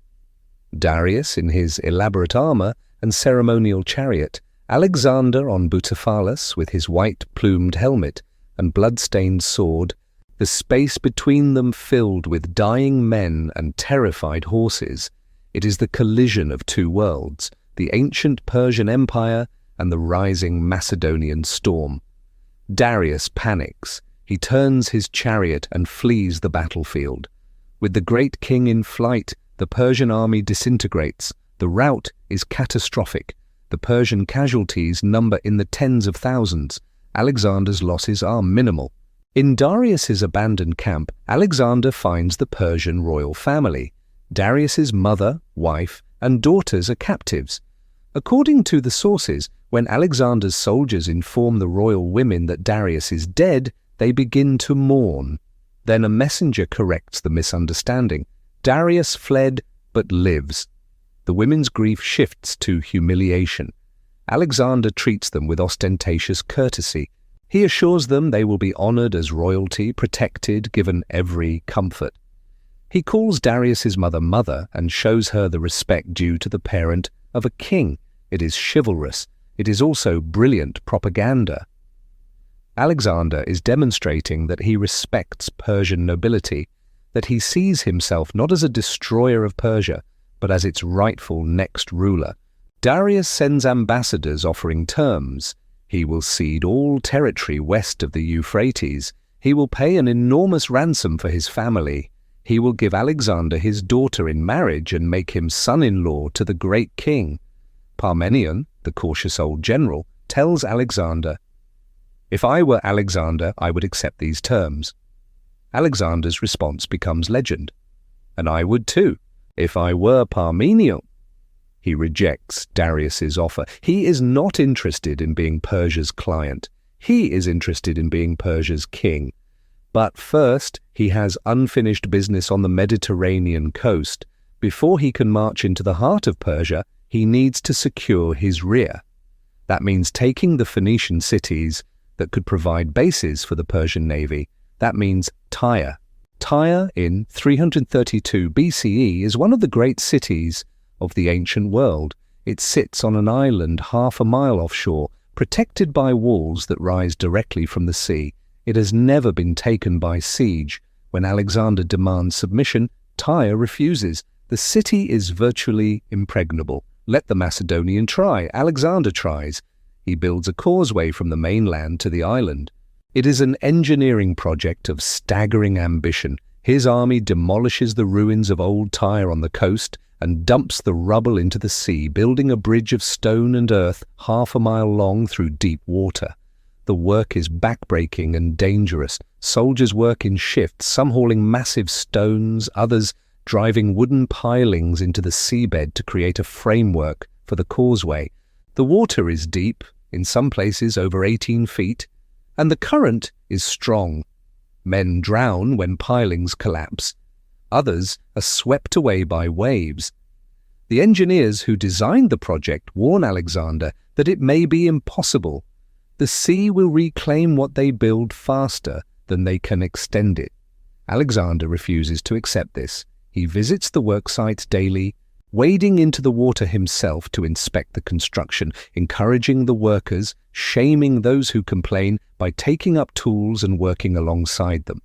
Darius in his elaborate armor and ceremonial chariot, Alexander on Bucephalas with his white-plumed helmet and blood-stained sword, the space between them filled with dying men and terrified horses. It is the collision of two worlds, the ancient Persian Empire and the rising Macedonian storm. Darius panics. He turns his chariot and flees the battlefield. With the great king in flight, the Persian army disintegrates. The rout is catastrophic. The Persian casualties number in the tens of thousands. Alexander's losses are minimal. In Darius's abandoned camp, Alexander finds the Persian royal family. Darius's mother, wife, and daughters are captives. According to the sources, when Alexander's soldiers inform the royal women that Darius is dead, they begin to mourn. Then a messenger corrects the misunderstanding. Darius fled, but lives. The women's grief shifts to humiliation. Alexander treats them with ostentatious courtesy. He assures them they will be honored as royalty, protected, given every comfort. He calls Darius's mother and shows her the respect due to the parent of a king. It is chivalrous. It is also brilliant propaganda. Alexander is demonstrating that he respects Persian nobility, that he sees himself not as a destroyer of Persia, but as its rightful next ruler. Darius sends ambassadors offering terms. He will cede all territory west of the Euphrates. He will pay an enormous ransom for his family. He will give Alexander his daughter in marriage and make him son-in-law to the great king. Parmenion, the cautious old general, tells Alexander, "If I were Alexander, I would accept these terms." Alexander's response becomes legend. "And I would too, if I were Parmenion." He rejects Darius's offer. He is not interested in being Persia's client. He is interested in being Persia's king. But first, he has unfinished business on the Mediterranean coast. Before he can march into the heart of Persia, he needs to secure his rear. That means taking the Phoenician cities that could provide bases for the Persian navy. That means Tyre. Tyre, in 332 BCE, is one of the great cities of the ancient world. It sits on an island half a mile offshore, protected by walls that rise directly from the sea. It has never been taken by siege. When Alexander demands submission, Tyre refuses. The city is virtually impregnable. Let the Macedonian try. Alexander tries. He builds a causeway from the mainland to the island. It is an engineering project of staggering ambition. His army demolishes the ruins of old Tyre on the coast and dumps the rubble into the sea, building a bridge of stone and earth half a mile long through deep water. The work is backbreaking and dangerous. Soldiers work in shifts, some hauling massive stones, others driving wooden pilings into the seabed to create a framework for the causeway. The water is deep, in some places over 18 feet, and the current is strong. Men drown when pilings collapse. Others are swept away by waves. The engineers who designed the project warn Alexander that it may be impossible. The sea will reclaim what they build faster than they can extend it. Alexander refuses to accept this. He visits the work site daily, wading into the water himself to inspect the construction, encouraging the workers, shaming those who complain by taking up tools and working alongside them.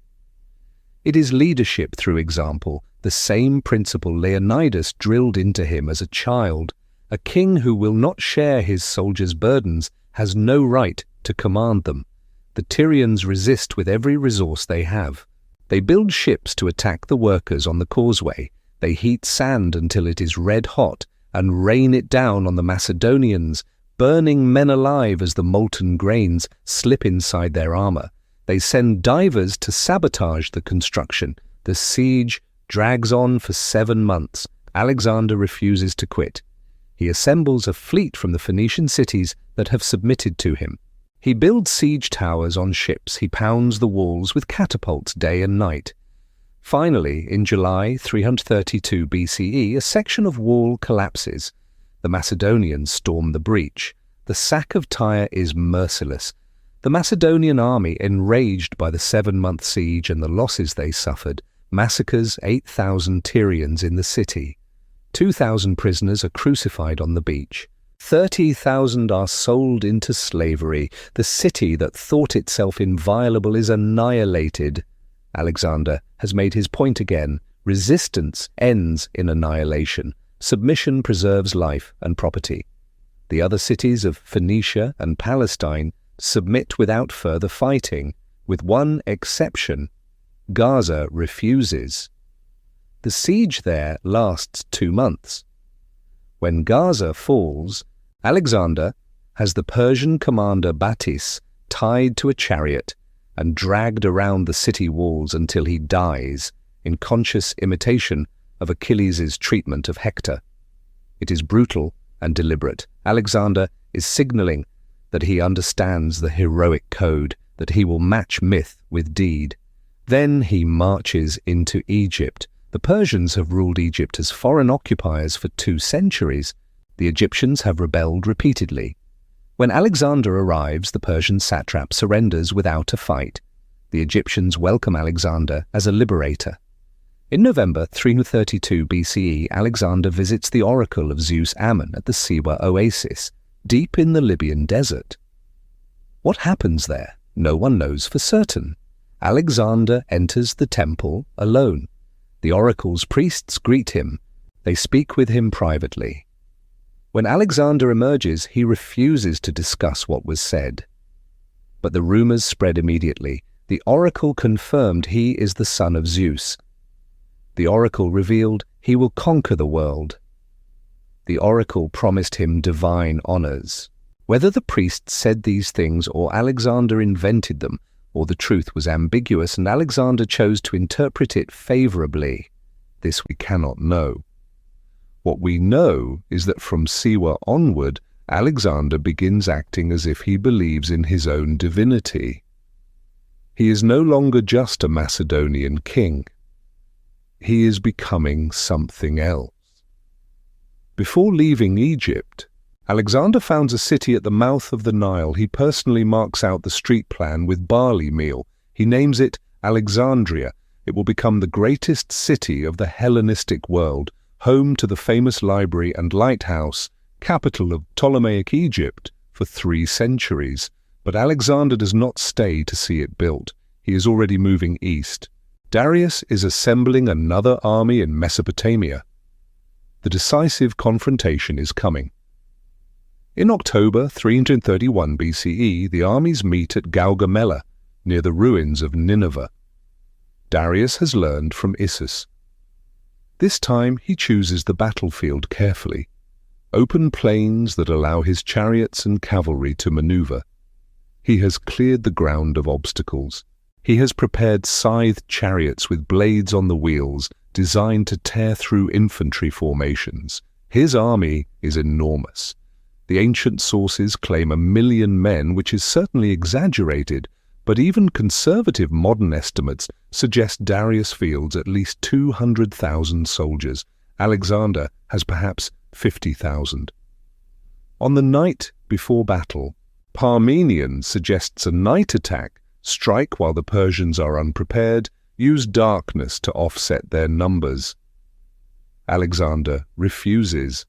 It is leadership through example, the same principle Leonidas drilled into him as a child. A king who will not share his soldiers' burdens has no right to command them. The Tyrians resist with every resource they have. They build ships to attack the workers on the causeway. They heat sand until it is red hot and rain it down on the Macedonians, burning men alive as the molten grains slip inside their armor. They send divers to sabotage the construction. The siege drags on for 7 months. Alexander refuses to quit. He assembles a fleet from the Phoenician cities that have submitted to him. He builds siege towers on ships. He pounds the walls with catapults day and night. Finally, in July 332 BCE, a section of wall collapses. The Macedonians storm the breach. The sack of Tyre is merciless. The Macedonian army, enraged by the 7-month siege and the losses they suffered, massacres 8,000 Tyrians in the city. 2,000 prisoners are crucified on the beach. 30,000 are sold into slavery. The city that thought itself inviolable is annihilated. Alexander has made his point again. Resistance ends in annihilation. Submission preserves life and property. The other cities of Phoenicia and Palestine submit without further fighting, with one exception. Gaza refuses. The siege there lasts 2 months. When Gaza falls, Alexander has the Persian commander Batis tied to a chariot and dragged around the city walls until he dies, in conscious imitation of Achilles' treatment of Hector. It is brutal and deliberate. Alexander is signaling that he understands the heroic code, that he will match myth with deed. Then he marches into Egypt. The Persians have ruled Egypt as foreign occupiers for 2 centuries. The Egyptians have rebelled repeatedly. When Alexander arrives, the Persian satrap surrenders without a fight. The Egyptians welcome Alexander as a liberator. In November 332 BCE, Alexander visits the oracle of Zeus Ammon at the Siwa oasis, deep in the Libyan desert. What happens there? No one knows for certain. Alexander enters the temple alone. The oracle's priests greet him. They speak with him privately. When Alexander emerges, he refuses to discuss what was said. But the rumors spread immediately. The oracle confirmed he is the son of Zeus. The oracle revealed he will conquer the world. The oracle promised him divine honors. Whether the priests said these things or Alexander invented them, or the truth was ambiguous and Alexander chose to interpret it favorably, this we cannot know. What we know is that from Siwa onward, Alexander begins acting as if he believes in his own divinity. He is no longer just a Macedonian king. He is becoming something else. Before leaving Egypt, Alexander founds a city at the mouth of the Nile. He personally marks out the street plan with barley meal. He names it Alexandria. It will become the greatest city of the Hellenistic world, home to the famous library and lighthouse, capital of Ptolemaic Egypt, for 3 centuries. But Alexander does not stay to see it built. He is already moving east. Darius is assembling another army in Mesopotamia. The decisive confrontation is coming. In October 331 BCE, the armies meet at Gaugamela, near the ruins of Nineveh. Darius has learned from Issus. This time he chooses the battlefield carefully, open plains that allow his chariots and cavalry to maneuver. He has cleared the ground of obstacles. He has prepared scythed chariots with blades on the wheels, designed to tear through infantry formations. His army is enormous. The ancient sources claim 1 million men, which is certainly exaggerated, but even conservative modern estimates suggest Darius fields at least 200,000 soldiers. Alexander has perhaps 50,000. On the night before battle, Parmenion suggests a night attack, strike while the Persians are unprepared, use darkness to offset their numbers. Alexander refuses.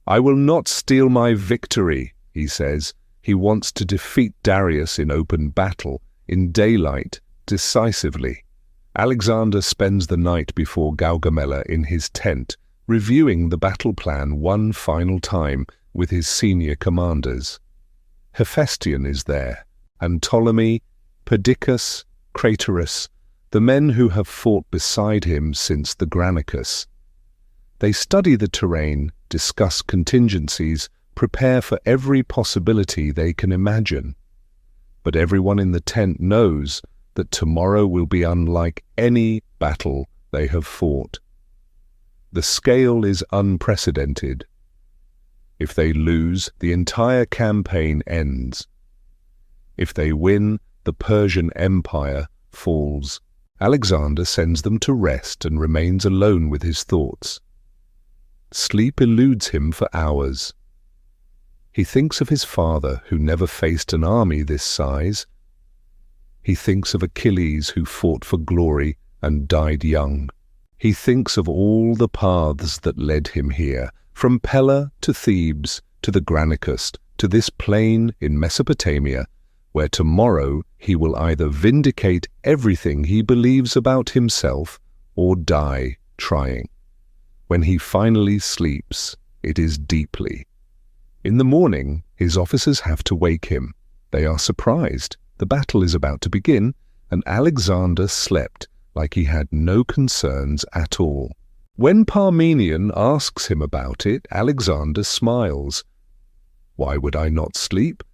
"I will not steal my victory," he says. He wants to defeat Darius in open battle, in daylight, decisively. Alexander spends the night before Gaugamela in his tent, reviewing the battle plan one final time with his senior commanders. Hephaestion is there, and Ptolemy, Perdiccas, Craterus, the men who have fought beside him since the Granicus. They study the terrain, discuss contingencies, prepare for every possibility they can imagine. But everyone in the tent knows that tomorrow will be unlike any battle they have fought. The scale is unprecedented. If they lose, the entire campaign ends. If they win, the Persian Empire falls. Alexander sends them to rest and remains alone with his thoughts. Sleep eludes him for hours. He thinks of his father, who never faced an army this size. He thinks of Achilles, who fought for glory and died young. He thinks of all the paths that led him here, from Pella to Thebes, to the Granicus, to this plain in Mesopotamia, where tomorrow he will either vindicate everything he believes about himself or die trying. When he finally sleeps, it is deeply. In the morning, his officers have to wake him. They are surprised. The battle is about to begin, and Alexander slept like he had no concerns at all. When Parmenion asks him about it, Alexander smiles. "Why would I not sleep?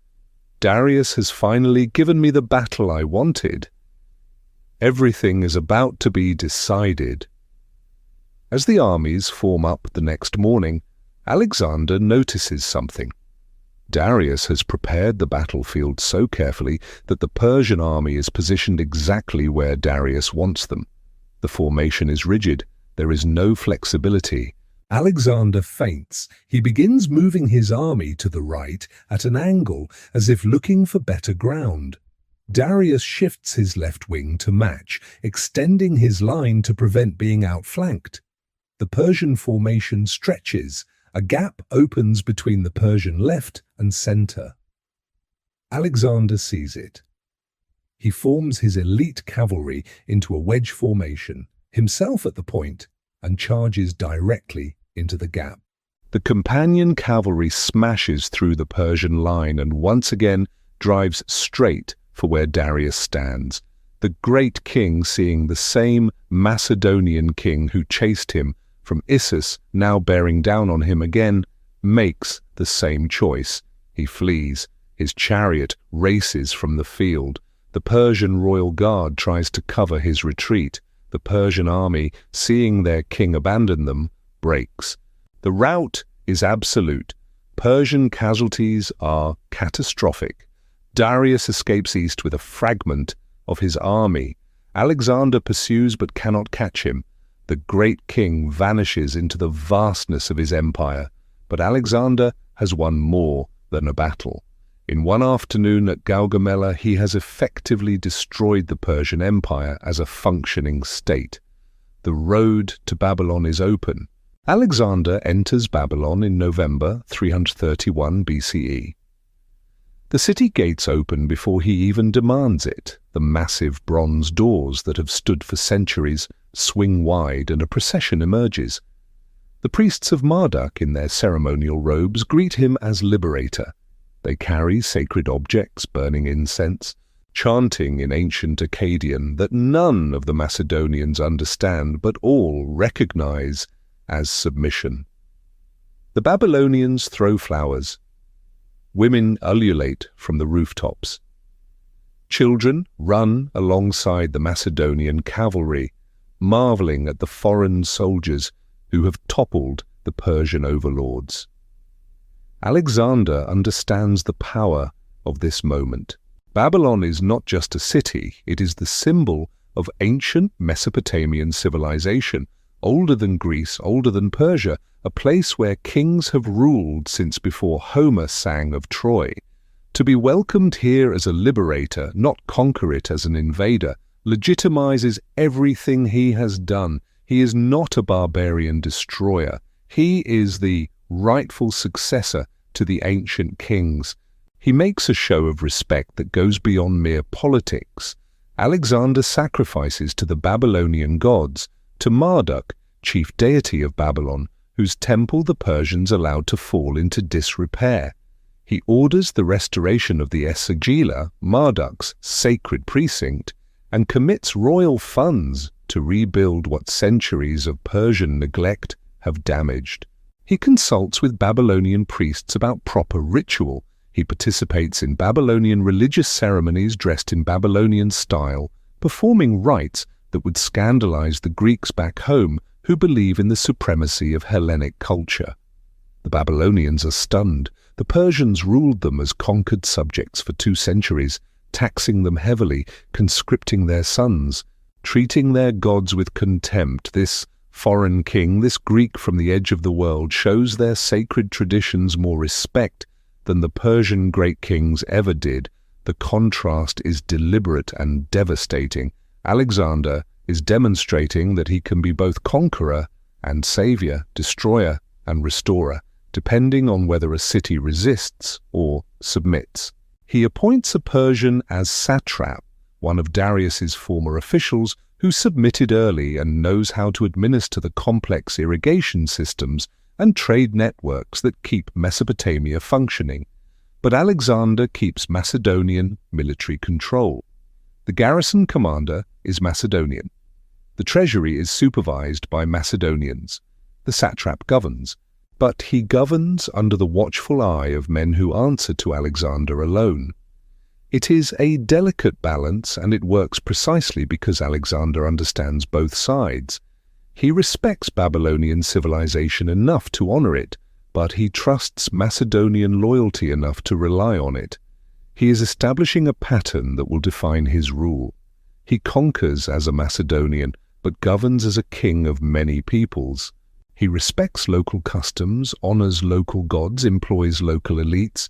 Darius has finally given me the battle I wanted. Everything is about to be decided." As the armies form up the next morning, Alexander notices something. Darius has prepared the battlefield so carefully that the Persian army is positioned exactly where Darius wants them. The formation is rigid. There is no flexibility. Alexander feints. He begins moving his army to the right at an angle, as if looking for better ground. Darius shifts his left wing to match, extending his line to prevent being outflanked. The Persian formation stretches. A gap opens between the Persian left and center. Alexander sees it. He forms his elite cavalry into a wedge formation, himself at the point, and charges directly into the gap. The companion cavalry smashes through the Persian line and once again drives straight for where Darius stands. The great king, seeing the same Macedonian king who chased him from Issus now bearing down on him again, makes the same choice. He flees. His chariot races from the field. The Persian royal guard tries to cover his retreat. The Persian army, seeing their king abandon them, breaks. The rout is absolute. Persian casualties are catastrophic. Darius escapes east with a fragment of his army. Alexander pursues but cannot catch him. The great king vanishes into the vastness of his empire, but Alexander has won more than a battle. In one afternoon at Gaugamela, he has effectively destroyed the Persian Empire as a functioning state. The road to Babylon is open. Alexander enters Babylon in November 331 BCE. The city gates open before he even demands it. The massive bronze doors that have stood for centuries swing wide and a procession emerges. The priests of Marduk in their ceremonial robes greet him as liberator. They carry sacred objects, burning incense, chanting in ancient Akkadian that none of the Macedonians understand but all recognize as submission. The Babylonians throw flowers. Women ululate from the rooftops. Children run alongside the Macedonian cavalry, marveling at the foreign soldiers who have toppled the Persian overlords. Alexander understands the power of this moment. Babylon is not just a city, it is the symbol of ancient Mesopotamian civilization, older than Greece, older than Persia, a place where kings have ruled since before Homer sang of Troy. To be welcomed here as a liberator, not conquer it as an invader, legitimizes everything he has done. He is not a barbarian destroyer. He is the rightful successor to the ancient kings. He makes a show of respect that goes beyond mere politics. Alexander sacrifices to the Babylonian gods, to Marduk, chief deity of Babylon, whose temple the Persians allowed to fall into disrepair. He orders the restoration of the Esagila, Marduk's sacred precinct, and commits royal funds to rebuild what centuries of Persian neglect have damaged. He consults with Babylonian priests about proper ritual. He participates in Babylonian religious ceremonies dressed in Babylonian style, performing rites that would scandalize the Greeks back home who believe in the supremacy of Hellenic culture. The Babylonians are stunned. The Persians ruled them as conquered subjects for 2 centuries, taxing them heavily, conscripting their sons, treating their gods with contempt. This foreign king, this Greek from the edge of the world, shows their sacred traditions more respect than the Persian great kings ever did. The contrast is deliberate and devastating. Alexander is demonstrating that he can be both conqueror and savior, destroyer and restorer, depending on whether a city resists or submits. He appoints a Persian as satrap, one of Darius's former officials who submitted early and knows how to administer the complex irrigation systems and trade networks that keep Mesopotamia functioning. But Alexander keeps Macedonian military control. The garrison commander is Macedonian. The treasury is supervised by Macedonians. The satrap governs, but he governs under the watchful eye of men who answer to Alexander alone. It is a delicate balance, and it works precisely because Alexander understands both sides. He respects Babylonian civilization enough to honor it, but he trusts Macedonian loyalty enough to rely on it. He is establishing a pattern that will define his rule. He conquers as a Macedonian, but governs as a king of many peoples. He respects local customs, honors local gods, employs local elites.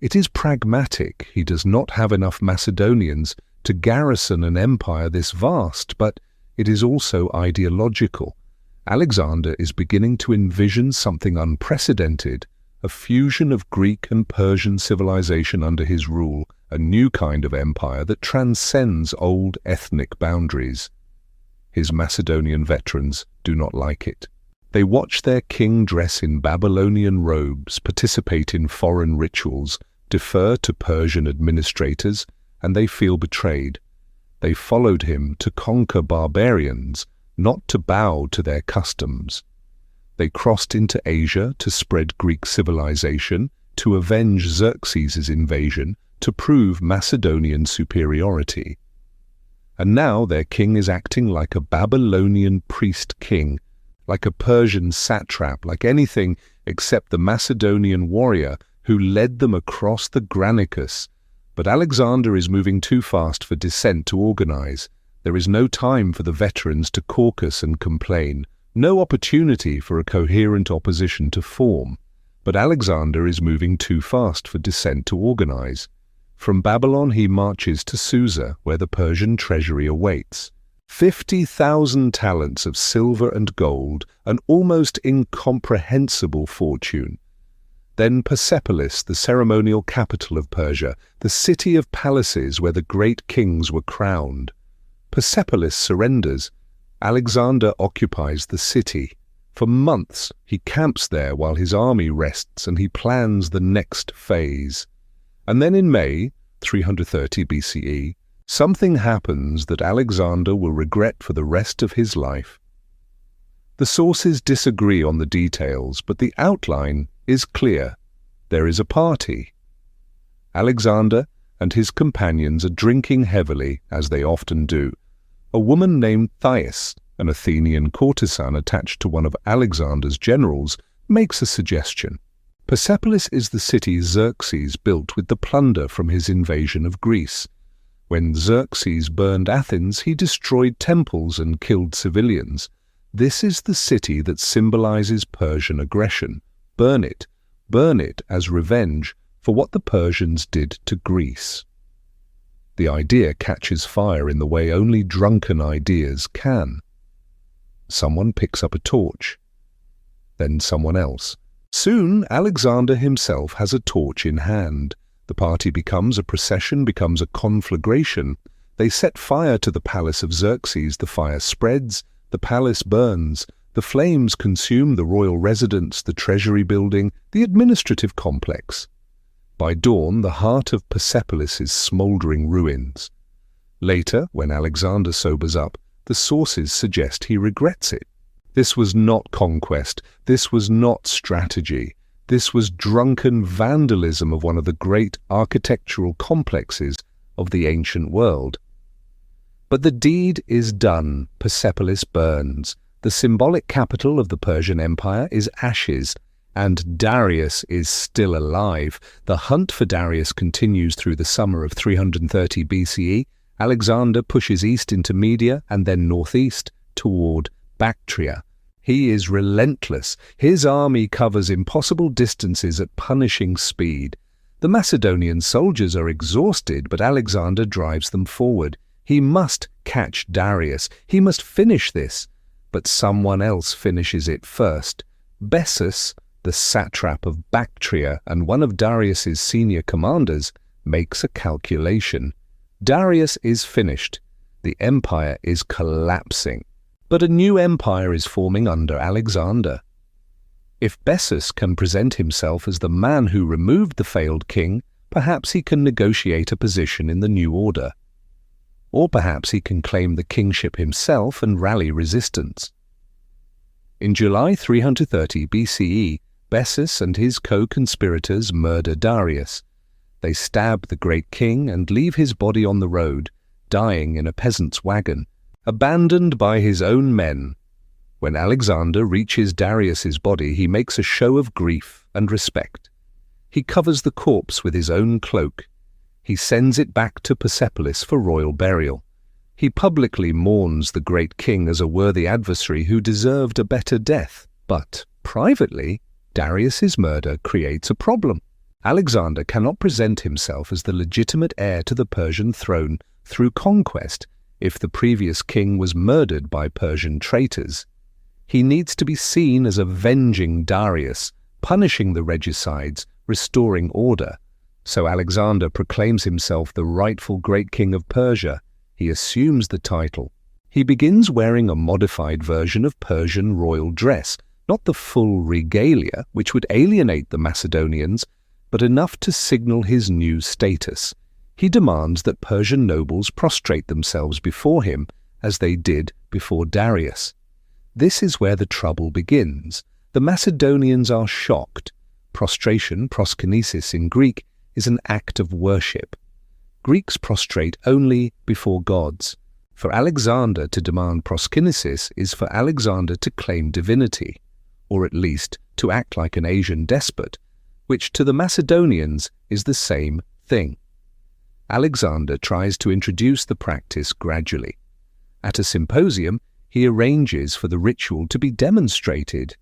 It is pragmatic. He does not have enough Macedonians to garrison an empire this vast, but it is also ideological. Alexander is beginning to envision something unprecedented, a fusion of Greek and Persian civilization under his rule, a new kind of empire that transcends old ethnic boundaries. His Macedonian veterans do not like it. They watch their king dress in Babylonian robes, participate in foreign rituals, defer to Persian administrators, and they feel betrayed. They followed him to conquer barbarians, not to bow to their customs. They crossed into Asia to spread Greek civilization, to avenge Xerxes' invasion, to prove Macedonian superiority. And now their king is acting like a Babylonian priest-king, like a Persian satrap, like anything except the Macedonian warrior who led them across the Granicus. But Alexander is moving too fast for dissent to organize. There is no time for the veterans to caucus and complain, no opportunity for a coherent opposition to form. But Alexander is moving too fast for dissent to organize. From Babylon he marches to Susa, where the Persian treasury awaits. 50,000 talents of silver and gold, an almost incomprehensible fortune. Then Bucephalas, the ceremonial capital of Persia, the city of palaces where the great kings were crowned. Bucephalas surrenders. Alexander occupies the city. For months he camps there while his army rests, and he plans the next phase. And then in May, 330 BCE, something happens that Alexander will regret for the rest of his life. The sources disagree on the details, but the outline is clear. There is a party. Alexander and his companions are drinking heavily, as they often do. A woman named Thais, an Athenian courtesan attached to one of Alexander's generals, makes a suggestion. Bucephalas is the city Xerxes built with the plunder from his invasion of Greece. When Xerxes burned Athens, he destroyed temples and killed civilians. This is the city that symbolizes Persian aggression. Burn it as revenge for what the Persians did to Greece. The idea catches fire in the way only drunken ideas can. Someone picks up a torch. Then someone else. Soon Alexander himself has a torch in hand. The party becomes a procession, becomes a conflagration. They set fire to the palace of Xerxes. The fire spreads, the palace burns. The flames consume the royal residence, the treasury building, the administrative complex. By dawn, the heart of Bucephalas is smouldering ruins. Later, when Alexander sobers up, the sources suggest he regrets it. This was not conquest. This was not strategy. This was drunken vandalism of one of the great architectural complexes of the ancient world. But the deed is done. Bucephalas burns. The symbolic capital of the Persian Empire is ashes, and Darius is still alive. The hunt for Darius continues through the summer of 330 BCE. Alexander pushes east into Media and then northeast toward Bactria. He is relentless. His army covers impossible distances at punishing speed. The Macedonian soldiers are exhausted, but Alexander drives them forward. He must catch Darius. He must finish this. But someone else finishes it first. Bessus, the satrap of Bactria and one of Darius's senior commanders, makes a calculation. Darius is finished. The empire is collapsing. But a new empire is forming under Alexander. If Bessus can present himself as the man who removed the failed king, perhaps he can negotiate a position in the new order. Or perhaps he can claim the kingship himself and rally resistance. In July 330 BCE, Bessus and his co-conspirators murder Darius. They stab the great king and leave his body on the road, dying in a peasant's wagon, abandoned by his own men. When Alexander reaches Darius's body, he makes a show of grief and respect. He covers the corpse with his own cloak. He sends it back to Bucephalas for royal burial. He publicly mourns the great king as a worthy adversary who deserved a better death. But, privately, Darius's murder creates a problem. Alexander cannot present himself as the legitimate heir to the Persian throne through conquest if the previous king was murdered by Persian traitors. He needs to be seen as avenging Darius, punishing the regicides, restoring order. So Alexander proclaims himself the rightful great king of Persia. He assumes the title. He begins wearing a modified version of Persian royal dress, not the full regalia, which would alienate the Macedonians, but enough to signal his new status. He demands that Persian nobles prostrate themselves before him, as they did before Darius. This is where the trouble begins. The Macedonians are shocked. Prostration, proskinesis in Greek, is an act of worship. Greeks prostrate only before gods. For Alexander to demand proskinesis is for Alexander to claim divinity, or at least to act like an Asian despot, which to the Macedonians is the same thing. Alexander tries to introduce the practice gradually. At a symposium, he arranges for the ritual to be demonstrated.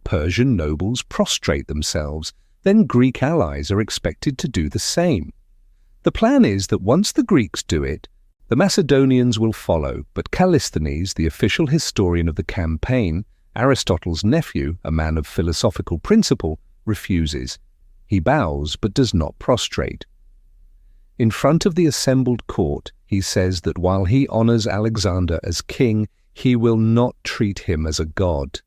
Persian nobles prostrate themselves, then Greek allies are expected to do the same. The plan is that once the Greeks do it, the Macedonians will follow, but Callisthenes, the official historian of the campaign, Aristotle's nephew, a man of philosophical principle, refuses. He bows but does not prostrate. In front of the assembled court, he says that while he honors Alexander as king, he will not treat him as a god.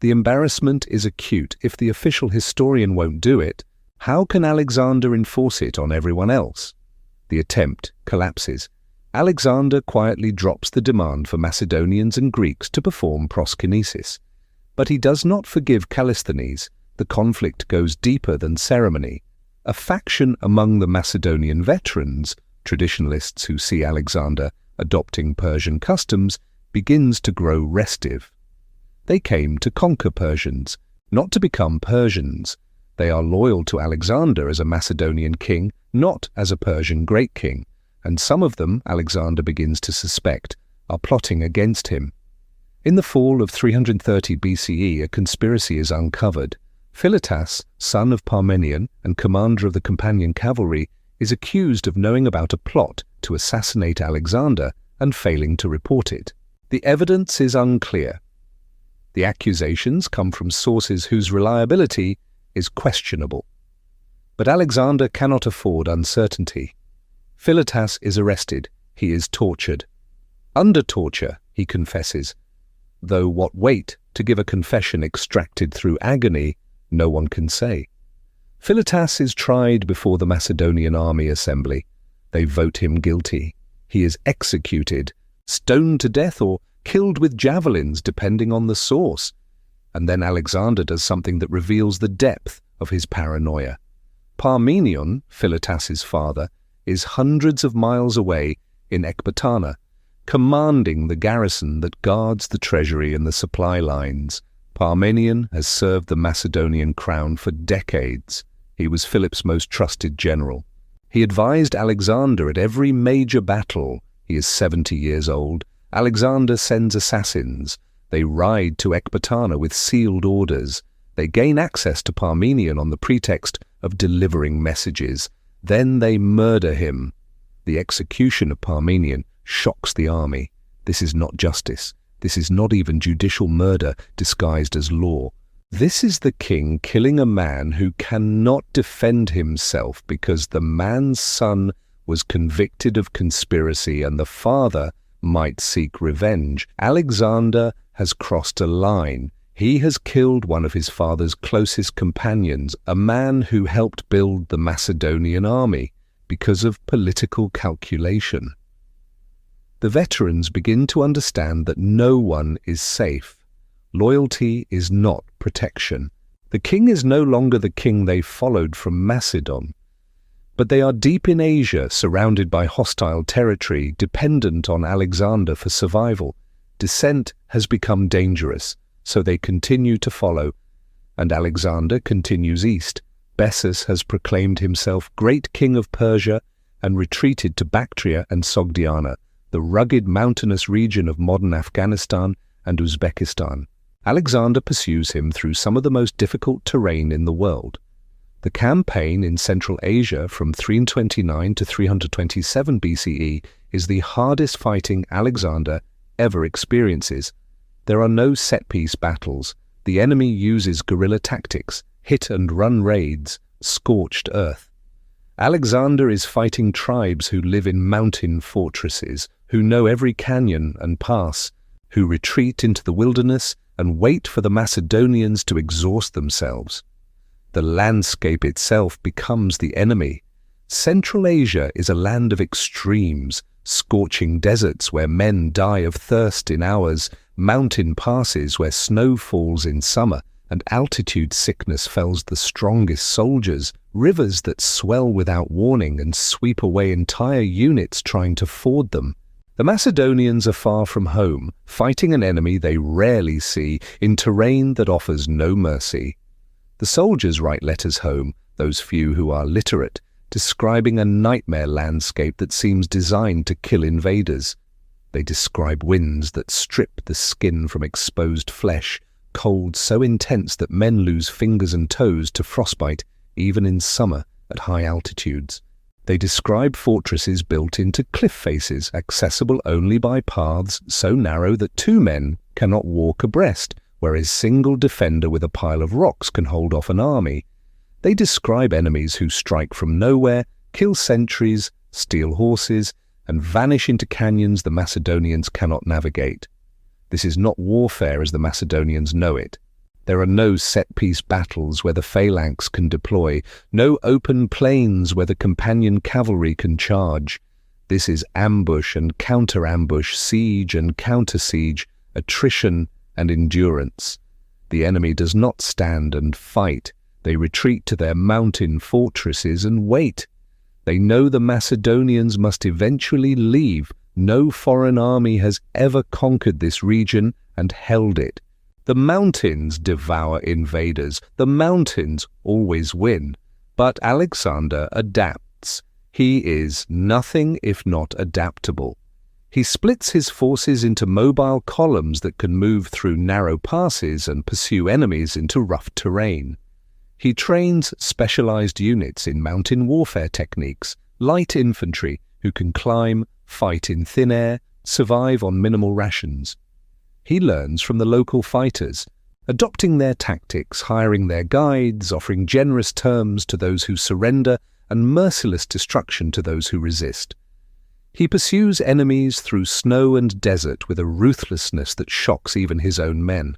The embarrassment is acute. If the official historian won't do it, how can Alexander enforce it on everyone else? The attempt collapses. Alexander quietly drops the demand for Macedonians and Greeks to perform proskinesis. But he does not forgive Callisthenes. The conflict goes deeper than ceremony. A faction among the Macedonian veterans, traditionalists who see Alexander adopting Persian customs, begins to grow restive. They came to conquer Persians, not to become Persians. They are loyal to Alexander as a Macedonian king, not as a Persian great king, and some of them, Alexander begins to suspect, are plotting against him. In the fall of 330 BCE, a conspiracy is uncovered. Philotas, son of Parmenion and commander of the Companion cavalry, is accused of knowing about a plot to assassinate Alexander and failing to report it. The evidence is unclear. The accusations come from sources whose reliability is questionable. But Alexander cannot afford uncertainty. Philotas is arrested. He is tortured. Under torture, he confesses, though what weight to give a confession extracted through agony, no one can say. Philotas is tried before the Macedonian army assembly. They vote him guilty. He is executed, stoned to death, or killed with javelins, depending on the source. And then Alexander does something that reveals the depth of his paranoia. Parmenion, Philotas's father, is hundreds of miles away in Ecbatana, commanding the garrison that guards the treasury and the supply lines. Parmenion has served the Macedonian crown for decades. He was Philip's most trusted general. He advised Alexander at every major battle. He is 70 years old. Alexander sends assassins. They ride to Ecbatana with sealed orders. They gain access to Parmenion on the pretext of delivering messages. Then they murder him. The execution of Parmenion shocks the army. This is not justice. This is not even judicial murder disguised as law. This is the king killing a man who cannot defend himself because the man's son was convicted of conspiracy and the father might seek revenge. Alexander has crossed a line. He has killed one of his father's closest companions, a man who helped build the Macedonian army, because of political calculation. The veterans begin to understand that no one is safe. Loyalty is not protection. The king is no longer the king they followed from Macedon. But they are deep in Asia, surrounded by hostile territory, dependent on Alexander for survival. Descent has become dangerous, so they continue to follow, and Alexander continues east. Bessus has proclaimed himself great king of Persia and retreated to Bactria and Sogdiana, the rugged mountainous region of modern Afghanistan and Uzbekistan. Alexander pursues him through some of the most difficult terrain in the world. The campaign in Central Asia from 329 to 327 BCE is the hardest fighting Alexander ever experiences. There are no set-piece battles. The enemy uses guerrilla tactics, hit-and-run raids, scorched earth. Alexander is fighting tribes who live in mountain fortresses, who know every canyon and pass, who retreat into the wilderness and wait for the Macedonians to exhaust themselves. The landscape itself becomes the enemy. Central Asia is a land of extremes, scorching deserts where men die of thirst in hours, mountain passes where snow falls in summer, and altitude sickness fells the strongest soldiers, rivers that swell without warning and sweep away entire units trying to ford them. The Macedonians are far from home, fighting an enemy they rarely see in terrain that offers no mercy. The soldiers write letters home, those few who are literate, describing a nightmare landscape that seems designed to kill invaders. They describe winds that strip the skin from exposed flesh, cold so intense that men lose fingers and toes to frostbite, even in summer at high altitudes. They describe fortresses built into cliff faces, accessible only by paths so narrow that two men cannot walk abreast, whereas a single defender with a pile of rocks can hold off an army. They describe enemies who strike from nowhere, kill sentries, steal horses, and vanish into canyons the Macedonians cannot navigate. This is not warfare as the Macedonians know it. There are no set-piece battles where the phalanx can deploy, no open plains where the companion cavalry can charge. This is ambush and counter-ambush, siege and counter-siege, attrition and endurance. The enemy does not stand and fight. They retreat to their mountain fortresses and wait. They know the Macedonians must eventually leave. No foreign army has ever conquered this region and held it. The mountains devour invaders. The mountains always win. But Alexander adapts. He is nothing if not adaptable. He splits his forces into mobile columns that can move through narrow passes and pursue enemies into rough terrain. He trains specialized units in mountain warfare techniques, light infantry who can climb, fight in thin air, survive on minimal rations. He learns from the local fighters, adopting their tactics, hiring their guides, offering generous terms to those who surrender and merciless destruction to those who resist. He pursues enemies through snow and desert with a ruthlessness that shocks even his own men.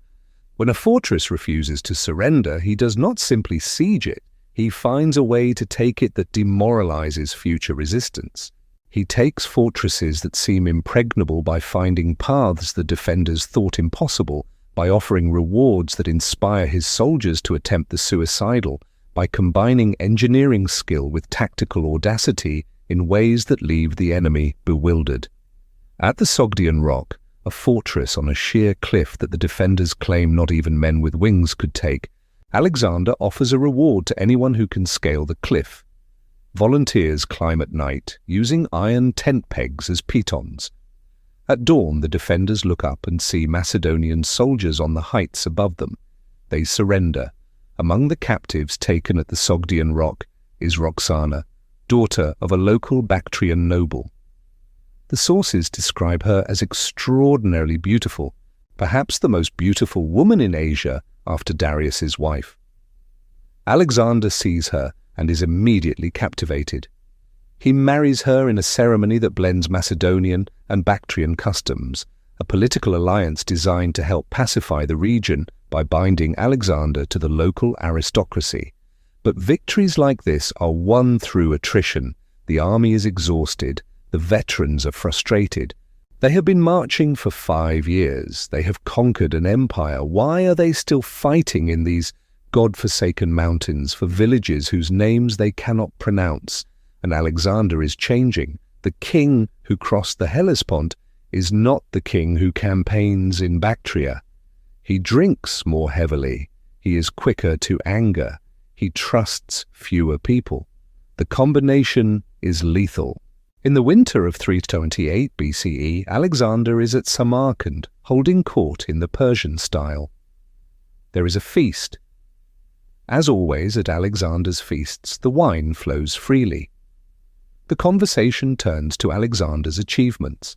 When a fortress refuses to surrender, he does not simply siege it. He finds a way to take it that demoralizes future resistance. He takes fortresses that seem impregnable by finding paths the defenders thought impossible, by offering rewards that inspire his soldiers to attempt the suicidal, by combining engineering skill with tactical audacity in ways that leave the enemy bewildered. At the Sogdian Rock, a fortress on a sheer cliff that the defenders claim not even men with wings could take, Alexander offers a reward to anyone who can scale the cliff. Volunteers climb at night, using iron tent pegs as pitons. At dawn, the defenders look up and see Macedonian soldiers on the heights above them. They surrender. Among the captives taken at the Sogdian Rock is Roxana, daughter of a local Bactrian noble. The sources describe her as extraordinarily beautiful, perhaps the most beautiful woman in Asia after Darius's wife. Alexander sees her and is immediately captivated. He marries her in a ceremony that blends Macedonian and Bactrian customs, a political alliance designed to help pacify the region by binding Alexander to the local aristocracy. But victories like this are won through attrition. The army is exhausted, the veterans are frustrated. They have been marching for 5 years. They have conquered an empire. Why are they still fighting in these God-forsaken mountains for villages whose names they cannot pronounce? And Alexander is changing. The king who crossed the Hellespont is not the king who campaigns in Bactria. He drinks more heavily. He is quicker to anger. He trusts fewer people. The combination is lethal. In the winter of 328 BCE, Alexander is at Samarkand, holding court in the Persian style. There is a feast. As always at Alexander's feasts, the wine flows freely. The conversation turns to Alexander's achievements.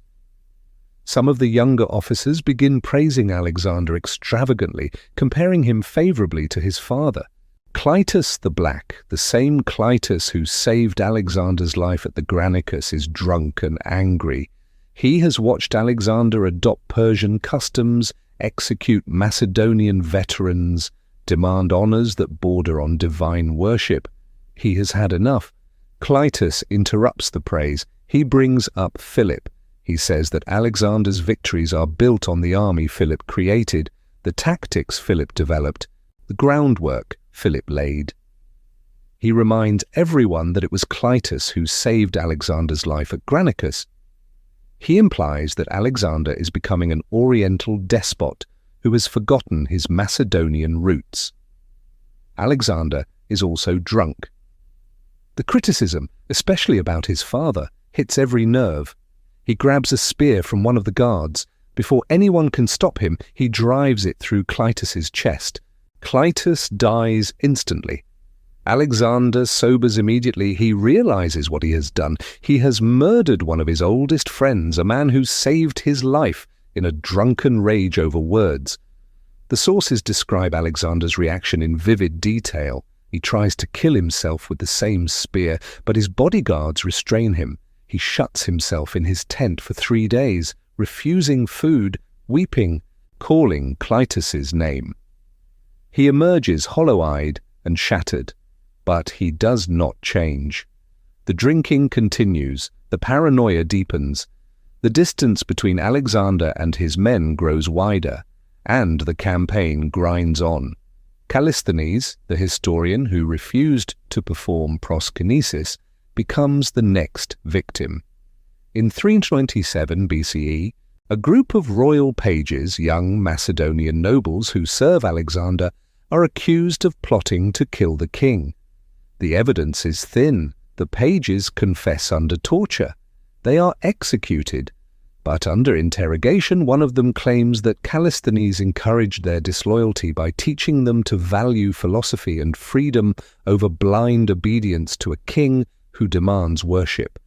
Some of the younger officers begin praising Alexander extravagantly, comparing him favorably to his father. Clytus the Black, the same Clytus who saved Alexander's life at the Granicus, is drunk and angry. He has watched Alexander adopt Persian customs, execute Macedonian veterans, demand honors that border on divine worship. He has had enough. Clytus interrupts the praise. He brings up Philip. He says that Alexander's victories are built on the army Philip created, the tactics Philip developed, the groundwork Philip laid. He reminds everyone that it was Clytus who saved Alexander's life at Granicus. He implies that Alexander is becoming an Oriental despot who has forgotten his Macedonian roots. Alexander is also drunk. The criticism, especially about his father, hits every nerve. He grabs a spear from one of the guards. Before anyone can stop him, he drives it through Clytus's chest. Clytus dies instantly. Alexander sobers immediately. He realizes what he has done. He has murdered one of his oldest friends, a man who saved his life, in a drunken rage over words. The sources describe Alexander's reaction in vivid detail. He tries to kill himself with the same spear, but his bodyguards restrain him. He shuts himself in his tent for 3 days, refusing food, weeping, calling Clytus's name. He emerges hollow-eyed and shattered, but he does not change. The drinking continues, the paranoia deepens. The distance between Alexander and his men grows wider, and the campaign grinds on. Callisthenes, the historian who refused to perform proskinesis, becomes the next victim. In 327 BCE, a group of royal pages, young Macedonian nobles who serve Alexander, are accused of plotting to kill the king. The evidence is thin. The pages confess under torture. They are executed. But under interrogation, one of them claims that Callisthenes encouraged their disloyalty by teaching them to value philosophy and freedom over blind obedience to a king who demands worship.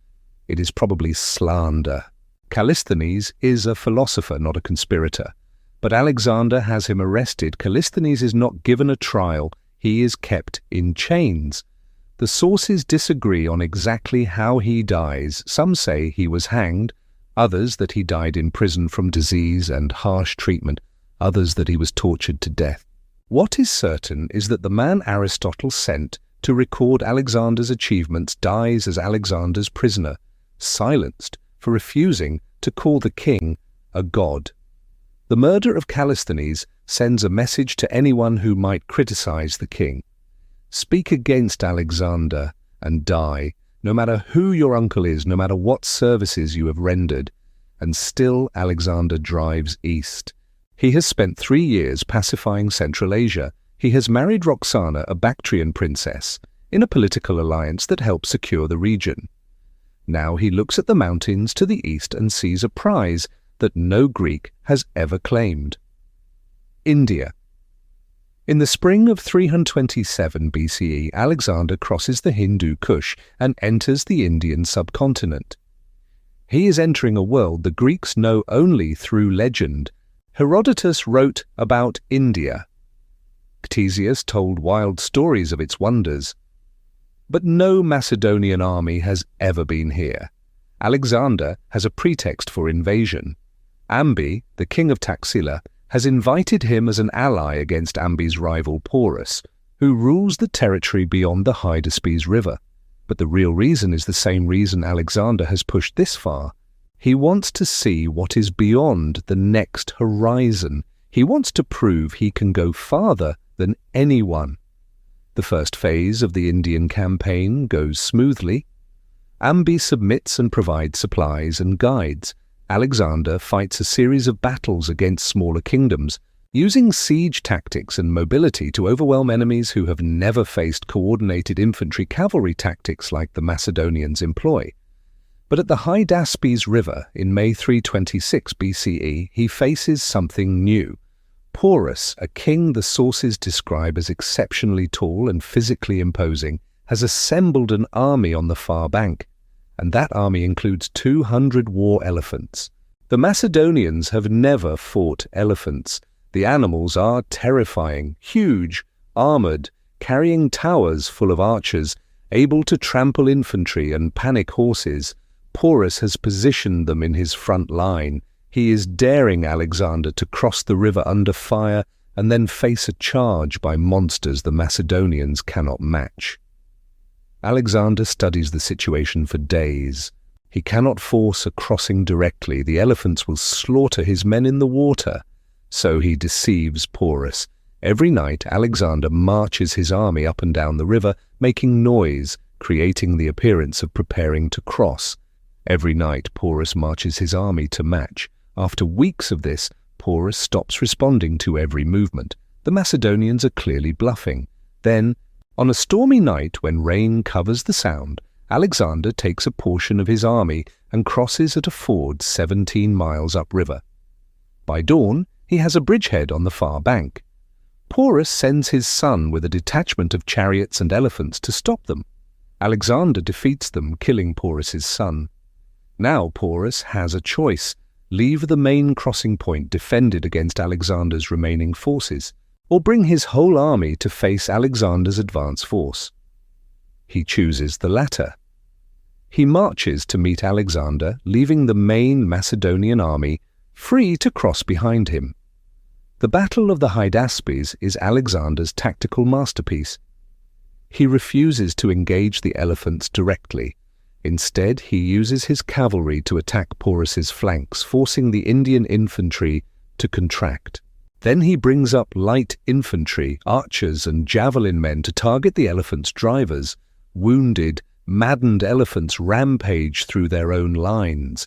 It is probably slander. Callisthenes is a philosopher, not a conspirator. But Alexander has him arrested. Callisthenes is not given a trial. He is kept in chains. The sources disagree on exactly how he dies. Some say he was hanged, others that he died in prison from disease and harsh treatment, others that he was tortured to death. What is certain is that the man Aristotle sent to record Alexander's achievements dies as Alexander's prisoner, silenced for refusing to call the king a god. The murder of Callisthenes sends a message to anyone who might criticize the king. Speak against Alexander and die, no matter who your uncle is, no matter what services you have rendered. And still Alexander drives east. He has spent 3 years pacifying Central Asia. He has married Roxana, a Bactrian princess, in a political alliance that helps secure the region. Now he looks at the mountains to the east and sees a prize that no Greek has ever claimed. India. In the spring of 327 BCE, Alexander crosses the Hindu Kush and enters the Indian subcontinent. He is entering a world the Greeks know only through legend. Herodotus wrote about India. Ctesias told wild stories of its wonders. But no Macedonian army has ever been here. Alexander has a pretext for invasion. Ambi, the king of Taxila, has invited him as an ally against Ambi's rival Porus, who rules the territory beyond the Hydaspes River. But the real reason is the same reason Alexander has pushed this far. He wants to see what is beyond the next horizon. He wants to prove he can go farther than anyone. The first phase of the Indian campaign goes smoothly. Ambi submits and provides supplies and guides. Alexander fights a series of battles against smaller kingdoms, using siege tactics and mobility to overwhelm enemies who have never faced coordinated infantry cavalry tactics like the Macedonians employ. But at the Hydaspes River in May 326 BCE, he faces something new. Porus, a king the sources describe as exceptionally tall and physically imposing, has assembled an army on the far bank, and that army includes 200 war elephants. The Macedonians have never fought elephants. The animals are terrifying, huge, armored, carrying towers full of archers, able to trample infantry and panic horses. Porus has positioned them in his front line. He is daring Alexander to cross the river under fire and then face a charge by monsters the Macedonians cannot match. Alexander studies the situation for days. He cannot force a crossing directly. The elephants will slaughter his men in the water. So he deceives Porus. Every night Alexander marches his army up and down the river, making noise, creating the appearance of preparing to cross. Every night Porus marches his army to match. After weeks of this, Porus stops responding to every movement. The Macedonians are clearly bluffing. Then, on a stormy night when rain covers the sound, Alexander takes a portion of his army and crosses at a ford 17 miles upriver. By dawn, he has a bridgehead on the far bank. Porus sends his son with a detachment of chariots and elephants to stop them. Alexander defeats them, killing Porus's son. Now Porus has a choice: leave the main crossing point defended against Alexander's remaining forces, or bring his whole army to face Alexander's advance force. He chooses the latter. He marches to meet Alexander, leaving the main Macedonian army free to cross behind him. The Battle of the Hydaspes is Alexander's tactical masterpiece. He refuses to engage the elephants directly. Instead, he uses his cavalry to attack Porus's flanks, forcing the Indian infantry to contract. Then he brings up light infantry, archers and javelin men to target the elephants' drivers. Wounded, maddened elephants rampage through their own lines.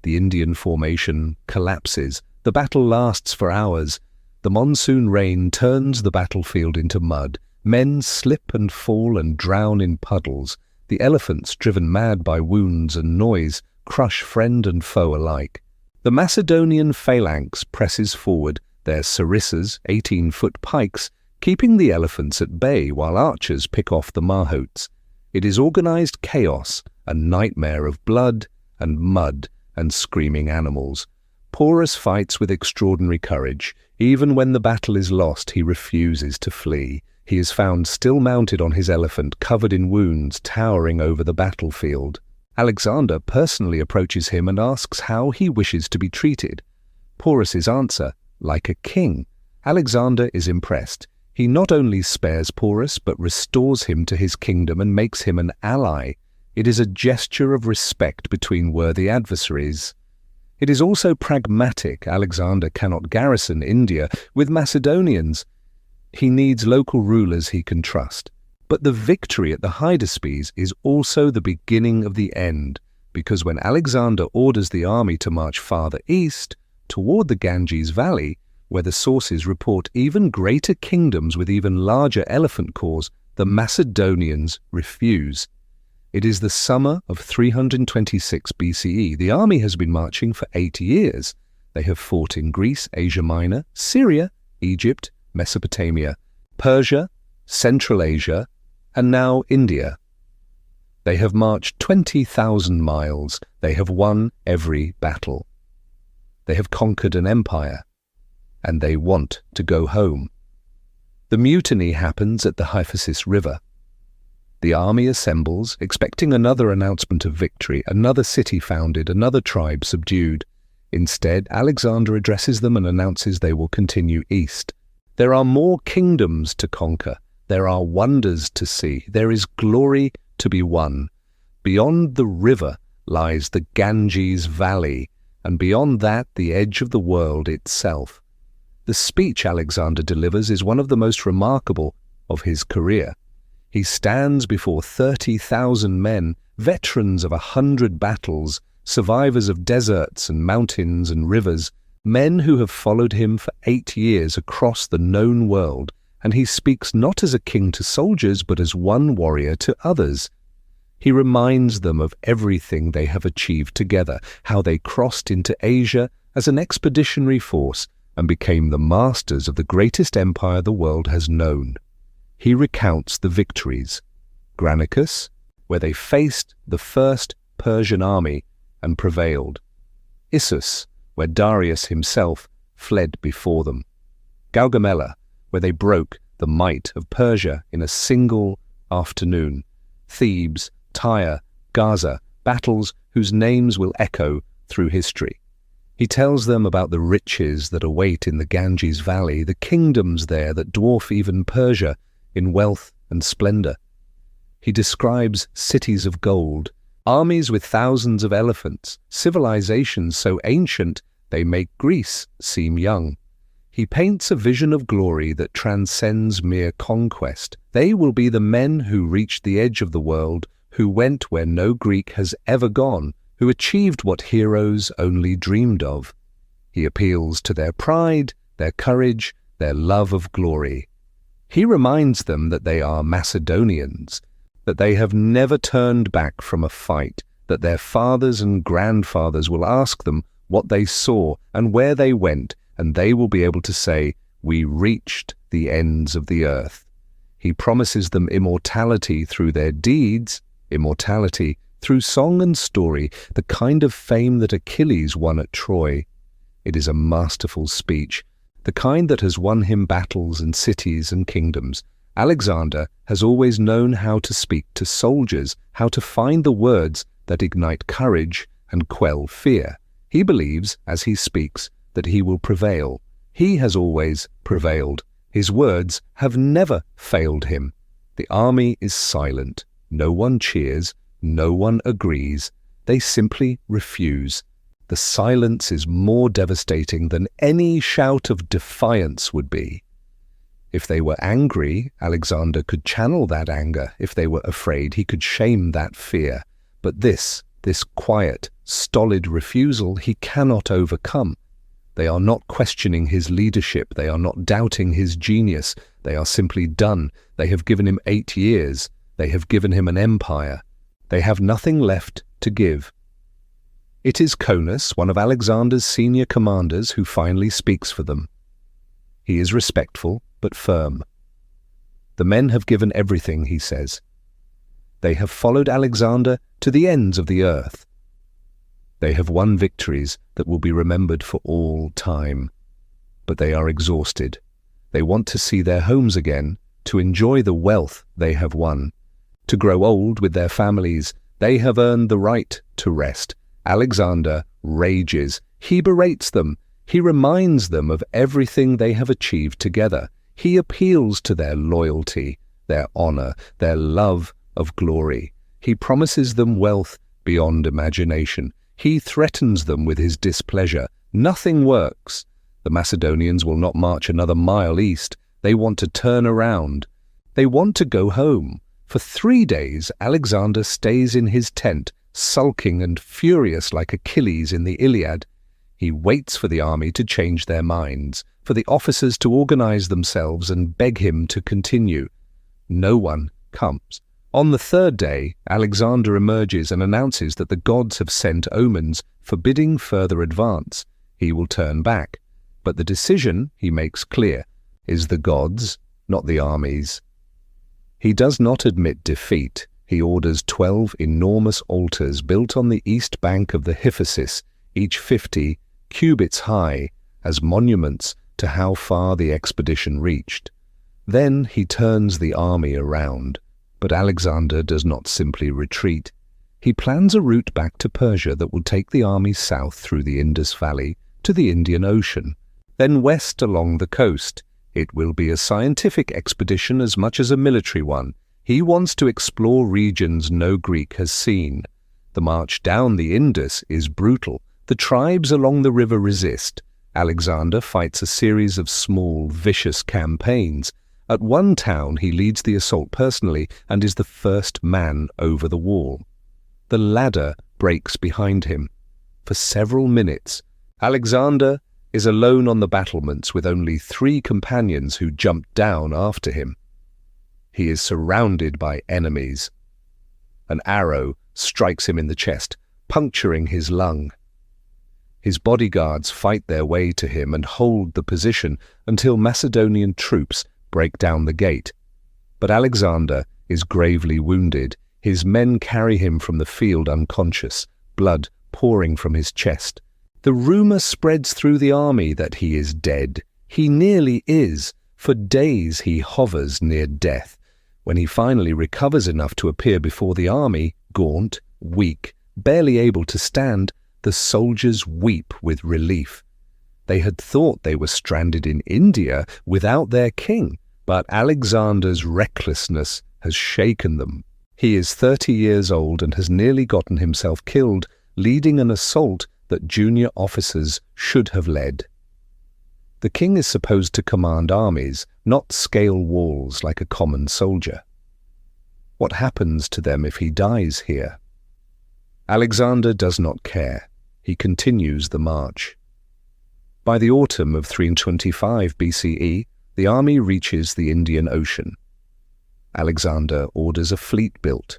The Indian formation collapses. The battle lasts for hours. The monsoon rain turns the battlefield into mud. Men slip and fall and drown in puddles. The elephants, driven mad by wounds and noise, crush friend and foe alike. The Macedonian phalanx presses forward, their sarissas, 18-foot pikes, keeping the elephants at bay while archers pick off the mahotes. It is organized chaos, a nightmare of blood and mud and screaming animals. Porus fights with extraordinary courage. Even when the battle is lost, he refuses to flee. He is found still mounted on his elephant, covered in wounds, towering over the battlefield. Alexander personally approaches him and asks how he wishes to be treated. Porus's answer: like a king. Alexander is impressed. He not only spares Porus, but restores him to his kingdom and makes him an ally. It is a gesture of respect between worthy adversaries. It is also pragmatic. Alexander cannot garrison India with Macedonians. He needs local rulers he can trust. But the victory at the Hydaspes is also the beginning of the end, because when Alexander orders the army to march farther east, toward the Ganges Valley, where the sources report even greater kingdoms with even larger elephant corps, the Macedonians refuse. It is the summer of 326 BCE. The army has been marching for 8 years. They have fought in Greece, Asia Minor, Syria, Egypt, Mesopotamia, Persia, Central Asia, and now India. They have marched 20,000 miles. They have won every battle. They have conquered an empire, and they want to go home. The mutiny happens at the Hyphasis River. The army assembles, expecting another announcement of victory, another city founded, another tribe subdued. Instead, Alexander addresses them and announces they will continue east. There are more kingdoms to conquer. There are wonders to see. There is glory to be won. Beyond the river lies the Ganges Valley, and beyond that the edge of the world itself. The speech Alexander delivers is one of the most remarkable of his career. He stands before 30,000 men, veterans of 100 battles, survivors of deserts and mountains and rivers, men who have followed him for 8 years across the known world, and he speaks not as a king to soldiers but as one warrior to others. He reminds them of everything they have achieved together, how they crossed into Asia as an expeditionary force and became the masters of the greatest empire the world has known. He recounts the victories: Granicus, where they faced the first Persian army and prevailed; Issus, where Darius himself fled before them; Gaugamela, where they broke the might of Persia in a single afternoon; Thebes, Tyre, Gaza, battles whose names will echo through history. He tells them about the riches that await in the Ganges Valley, the kingdoms there that dwarf even Persia in wealth and splendor. He describes cities of gold, armies with thousands of elephants, civilizations so ancient they make Greece seem young. He paints a vision of glory that transcends mere conquest. They will be the men who reached the edge of the world, who went where no Greek has ever gone, who achieved what heroes only dreamed of. He appeals to their pride, their courage, their love of glory. He reminds them that they are Macedonians, that they have never turned back from a fight, that their fathers and grandfathers will ask them what they saw and where they went, and they will be able to say, "We reached the ends of the earth." He promises them immortality through their deeds, immortality through song and story, the kind of fame that Achilles won at Troy. It is a masterful speech, the kind that has won him battles and cities and kingdoms. Alexander has always known how to speak to soldiers, how to find the words that ignite courage and quell fear. He believes, as he speaks, that he will prevail. He has always prevailed. His words have never failed him. The army is silent. No one cheers. No one agrees. They simply refuse. The silence is more devastating than any shout of defiance would be. If they were angry, Alexander could channel that anger. If they were afraid, he could shame that fear. But this quiet, stolid refusal he cannot overcome. They are not questioning his leadership. They are not doubting his genius. They are simply done. They have given him 8 years. They have given him an empire. They have nothing left to give. It is Conus, one of Alexander's senior commanders, who finally speaks for them. He is respectful but firm. The men have given everything, he says. They have followed Alexander to the ends of the earth. They have won victories that will be remembered for all time. But they are exhausted. They want to see their homes again, to enjoy the wealth they have won, to grow old with their families. They have earned the right to rest. Alexander rages. He berates them. He reminds them of everything they have achieved together. He appeals to their loyalty, their honor, their love of glory. He promises them wealth beyond imagination. He threatens them with his displeasure. Nothing works. The Macedonians will not march another mile east. They want to turn around. They want to go home. For 3 days, Alexander stays in his tent, sulking and furious like Achilles in the Iliad. He waits for the army to change their minds, for the officers to organize themselves and beg him to continue. No one comes. On the 3rd day, Alexander emerges and announces that the gods have sent omens forbidding further advance. He will turn back. But the decision, he makes clear, is the gods, not the armies. He does not admit defeat. He orders 12 enormous altars built on the east bank of the Hyphasis, each 50 cubits high, as monuments to how far the expedition reached. Then he turns the army around. But Alexander does not simply retreat. He plans a route back to Persia that will take the army south through the Indus Valley to the Indian Ocean, then west along the coast. It will be a scientific expedition as much as a military one. He wants to explore regions no Greek has seen. The march down the Indus is brutal. The tribes along the river resist. Alexander fights a series of small, vicious campaigns. At one town he leads the assault personally and is the first man over the wall. The ladder breaks behind him. For several minutes, Alexander is alone on the battlements with only 3 companions who jump down after him. He is surrounded by enemies. An arrow strikes him in the chest, puncturing his lung. His bodyguards fight their way to him and hold the position until Macedonian troops break down the gate. But Alexander is gravely wounded. His men carry him from the field unconscious, blood pouring from his chest. The rumor spreads through the army that he is dead. He nearly is. For days he hovers near death. When he finally recovers enough to appear before the army, gaunt, weak, barely able to stand, the soldiers weep with relief. They had thought they were stranded in India without their king, but Alexander's recklessness has shaken them. He is 30 years old and has nearly gotten himself killed, leading an assault that junior officers should have led. The king is supposed to command armies, not scale walls like a common soldier. What happens to them if he dies here? Alexander does not care. He continues the march. By the autumn of 325 BCE, the army reaches the Indian Ocean. Alexander orders a fleet built.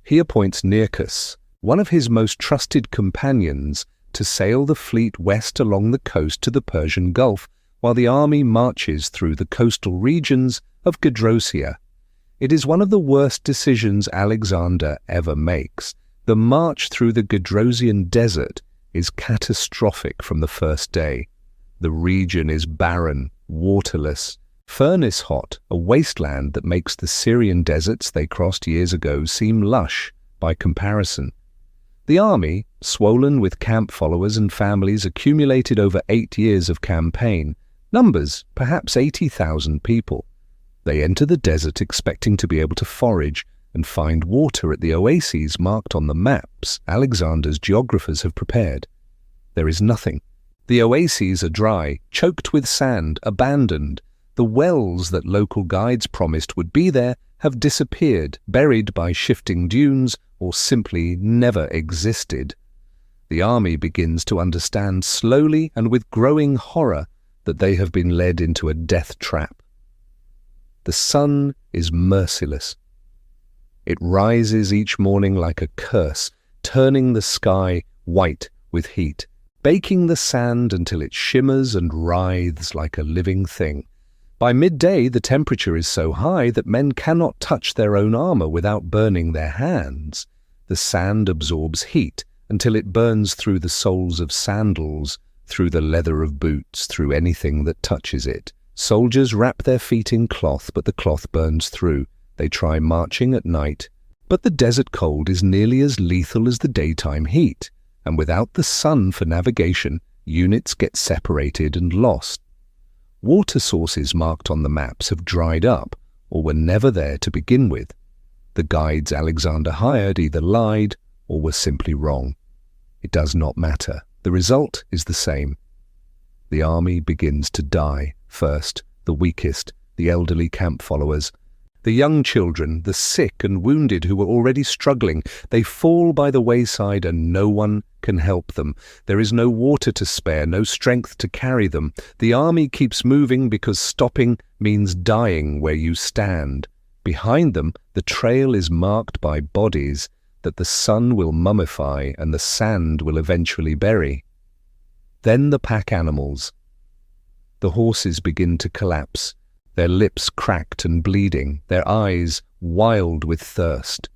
He appoints Nearchus, one of his most trusted companions, to sail the fleet west along the coast to the Persian Gulf, while the army marches through the coastal regions of Gedrosia. It is one of the worst decisions Alexander ever makes. The march through the Gedrosian desert is catastrophic from the first day. The region is barren, waterless, furnace-hot, a wasteland that makes the Syrian deserts they crossed years ago seem lush by comparison. The army, swollen with camp followers and families accumulated over 8 years of campaign, numbers perhaps 80,000 people. They enter the desert expecting to be able to forage and find water at the oases marked on the maps Alexander's geographers have prepared. There is nothing. The oases are dry, choked with sand, abandoned. The wells that local guides promised would be there have disappeared, buried by shifting dunes, or simply never existed. The army begins to understand slowly and with growing horror that they have been led into a death trap. The sun is merciless. It rises each morning like a curse, turning the sky white with heat, baking the sand until it shimmers and writhes like a living thing. By midday, the temperature is so high that men cannot touch their own armor without burning their hands. The sand absorbs heat until it burns through the soles of sandals, through the leather of boots, through anything that touches it. Soldiers wrap their feet in cloth, but the cloth burns through. They try marching at night, but the desert cold is nearly as lethal as the daytime heat, and without the sun for navigation, units get separated and lost. Water sources marked on the maps have dried up or were never there to begin with. The guides Alexander hired either lied or were simply wrong. It does not matter. The result is the same. The army begins to die. First, the weakest, the elderly camp followers. The young children, the sick and wounded who were already struggling, they fall by the wayside and no one can help them. There is no water to spare, no strength to carry them. The army keeps moving because stopping means dying where you stand. Behind them, the trail is marked by bodies that the sun will mummify and the sand will eventually bury. Then the pack animals. The horses begin to collapse, their lips cracked and bleeding, their eyes wild with thirst.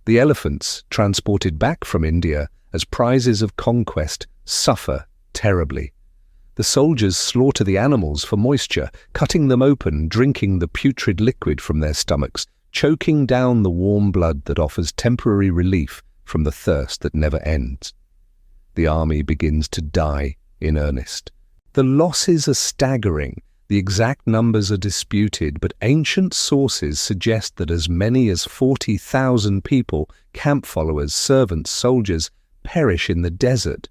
The elephants, transported back from India as prizes of conquest, suffer terribly. The soldiers slaughter the animals for moisture, cutting them open, drinking the putrid liquid from their stomachs, choking down the warm blood that offers temporary relief from the thirst that never ends. The army begins to die in earnest. The losses are staggering. The exact numbers are disputed, but ancient sources suggest that as many as 40,000 people, camp followers, servants, soldiers, perish in the desert.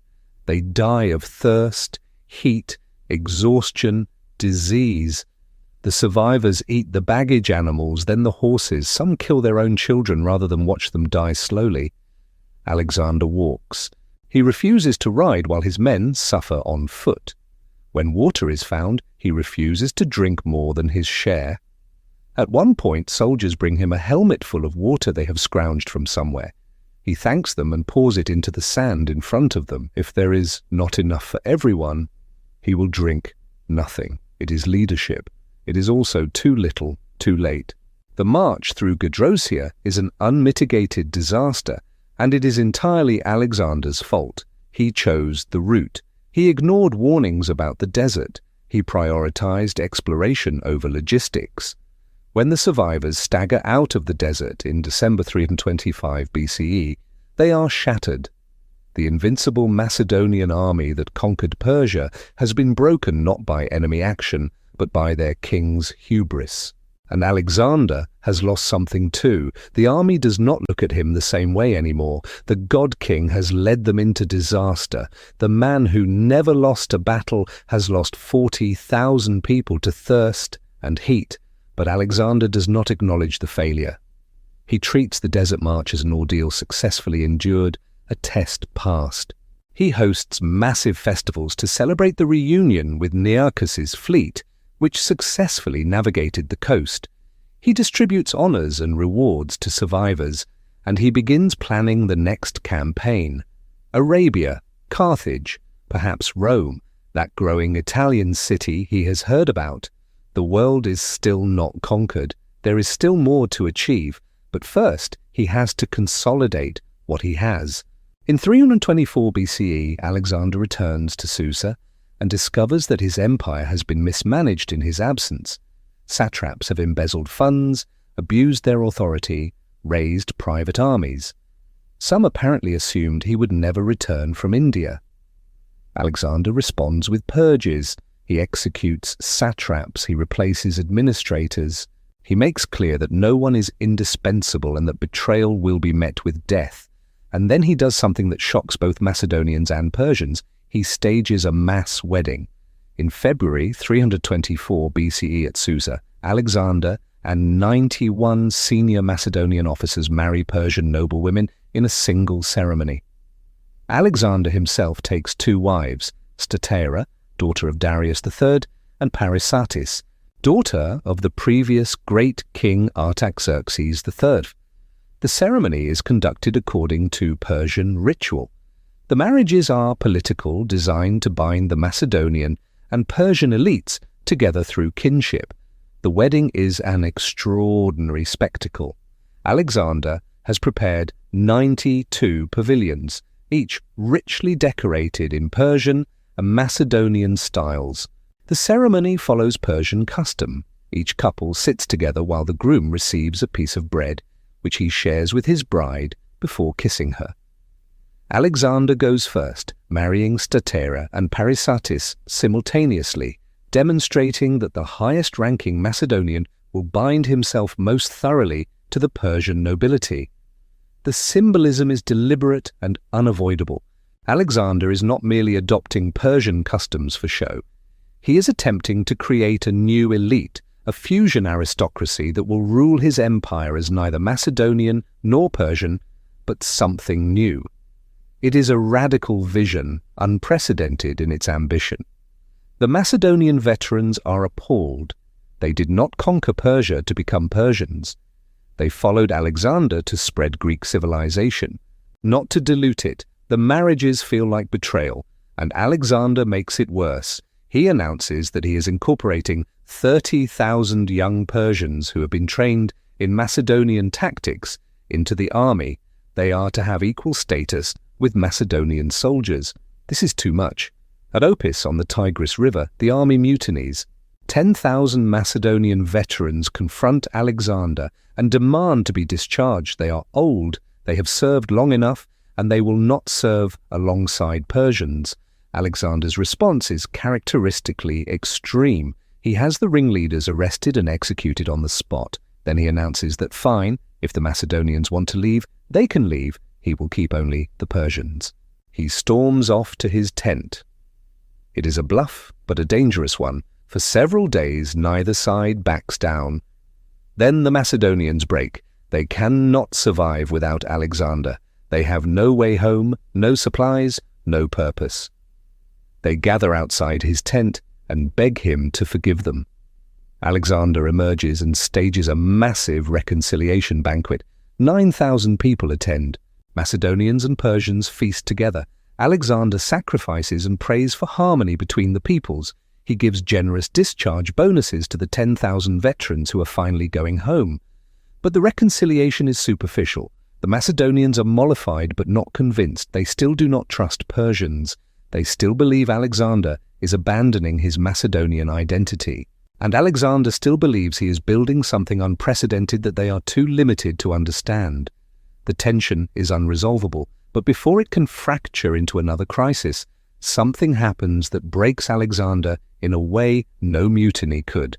They die of thirst, heat, exhaustion, disease. The survivors eat the baggage animals, then the horses. Some kill their own children rather than watch them die slowly. Alexander walks. He refuses to ride while his men suffer on foot. When water is found, he refuses to drink more than his share. At one point, soldiers bring him a helmet full of water they have scrounged from somewhere. He thanks them and pours it into the sand in front of them. If there is not enough for everyone, he will drink nothing. It is leadership. It is also too little, too late. The march through Gedrosia is an unmitigated disaster, and it is entirely Alexander's fault. He chose the route. He ignored warnings about the desert. He prioritized exploration over logistics. When the survivors stagger out of the desert in December 325 BCE, they are shattered. The invincible Macedonian army that conquered Persia has been broken not by enemy action, but by their king's hubris. And Alexander has lost something too. The army does not look at him the same way anymore. The God King has led them into disaster. The man who never lost a battle has lost 40,000 people to thirst and heat. But Alexander does not acknowledge the failure. He treats the desert march as an ordeal successfully endured, a test passed. He hosts massive festivals to celebrate the reunion with Nearchus's fleet, which successfully navigated the coast. He distributes honors and rewards to survivors, and he begins planning the next campaign. Arabia, Carthage, perhaps Rome, that growing Italian city he has heard about. The world is still not conquered. There is still more to achieve, but first he has to consolidate what he has. In 324 BCE, Alexander returns to Susa and discovers that his empire has been mismanaged in his absence. Satraps have embezzled funds, abused their authority, raised private armies. Some apparently assumed he would never return from India. Alexander responds with purges. He executes satraps, he replaces administrators. He makes clear that no one is indispensable and that betrayal will be met with death. And then he does something that shocks both Macedonians and Persians. He stages a mass wedding. In February 324 BCE at Susa, Alexander and 91 senior Macedonian officers marry Persian noblewomen in a single ceremony. Alexander himself takes two wives, Statera, daughter of Darius III, and Parysatis, daughter of the previous great king Artaxerxes III. The ceremony is conducted according to Persian ritual. The marriages are political, designed to bind the Macedonian and Persian elites together through kinship. The wedding is an extraordinary spectacle. Alexander has prepared 92 pavilions, each richly decorated in Persian and Macedonian styles. The ceremony follows Persian custom. Each couple sits together while the groom receives a piece of bread, which he shares with his bride before kissing her. Alexander goes first, marrying Statera and Parysatis simultaneously, demonstrating that the highest-ranking Macedonian will bind himself most thoroughly to the Persian nobility. The symbolism is deliberate and unavoidable. Alexander is not merely adopting Persian customs for show. He is attempting to create a new elite, a fusion aristocracy that will rule his empire as neither Macedonian nor Persian, but something new. It is a radical vision, unprecedented in its ambition. The Macedonian veterans are appalled. They did not conquer Persia to become Persians. They followed Alexander to spread Greek civilization, not to dilute it. The marriages feel like betrayal, and Alexander makes it worse. He announces that he is incorporating 30,000 young Persians who have been trained in Macedonian tactics into the army. They are to have equal status with Macedonian soldiers. This is too much. At Opis on the Tigris River, the army mutinies. 10,000 Macedonian veterans confront Alexander and demand to be discharged. They are old, they have served long enough, and they will not serve alongside Persians. Alexander's response is characteristically extreme. He has the ringleaders arrested and executed on the spot. Then he announces that fine, if the Macedonians want to leave, they can leave. He will keep only the Persians. He storms off to his tent. It is a bluff, but a dangerous one. For several days, neither side backs down. Then the Macedonians break. They cannot survive without Alexander. They have no way home, no supplies, no purpose. They gather outside his tent and beg him to forgive them. Alexander emerges and stages a massive reconciliation banquet. 9,000 people attend. Macedonians and Persians feast together. Alexander sacrifices and prays for harmony between the peoples. He gives generous discharge bonuses to the 10,000 veterans who are finally going home. But the reconciliation is superficial. The Macedonians are mollified but not convinced. They still do not trust Persians. They still believe Alexander is abandoning his Macedonian identity. And Alexander still believes he is building something unprecedented that they are too limited to understand. The tension is unresolvable, but before it can fracture into another crisis, something happens that breaks Alexander in a way no mutiny could.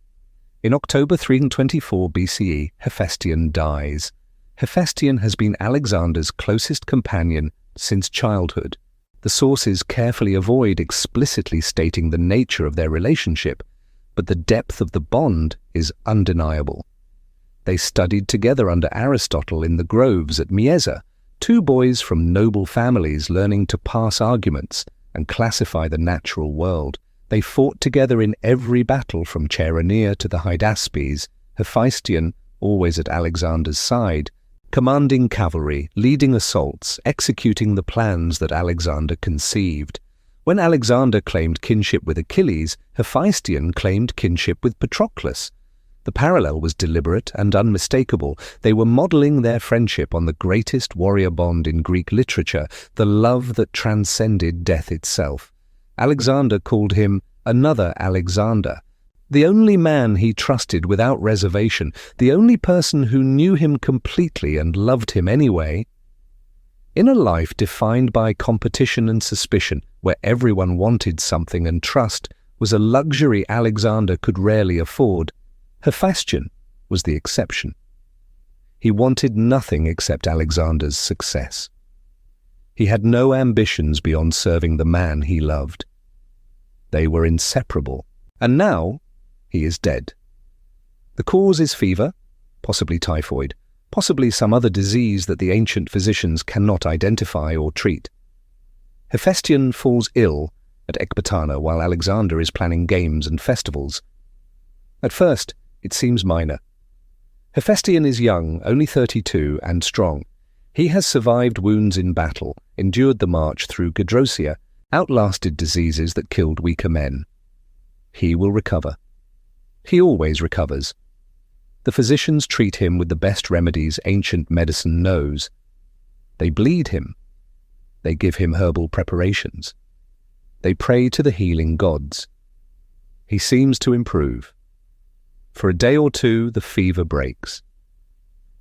In October 324 BCE, Hephaestion dies. Hephaestion has been Alexander's closest companion since childhood. The sources carefully avoid explicitly stating the nature of their relationship, but the depth of the bond is undeniable. They studied together under Aristotle in the groves at Mieza, two boys from noble families learning to pass arguments and classify the natural world. They fought together in every battle from Chaeronea to the Hydaspes, Hephaestion always at Alexander's side, commanding cavalry, leading assaults, executing the plans that Alexander conceived. When Alexander claimed kinship with Achilles, Hephaestion claimed kinship with Patroclus. The parallel was deliberate and unmistakable. They were modeling their friendship on the greatest warrior bond in Greek literature, the love that transcended death itself. Alexander called him another Alexander, the only man he trusted without reservation, the only person who knew him completely and loved him anyway. In a life defined by competition and suspicion, where everyone wanted something and trust was a luxury Alexander could rarely afford, Hephaestion was the exception. He wanted nothing except Alexander's success. He had no ambitions beyond serving the man he loved. They were inseparable, and now he is dead. The cause is fever, possibly typhoid, possibly some other disease that the ancient physicians cannot identify or treat. Hephaestion falls ill at Ecbatana while Alexander is planning games and festivals. At first, it seems minor. Hephaestion is young, only 32, and strong. He has survived wounds in battle, endured the march through Gedrosia, outlasted diseases that killed weaker men. He will recover. He always recovers. The physicians treat him with the best remedies ancient medicine knows. They bleed him. They give him herbal preparations. They pray to the healing gods. He seems to improve. For a day or two, the fever breaks.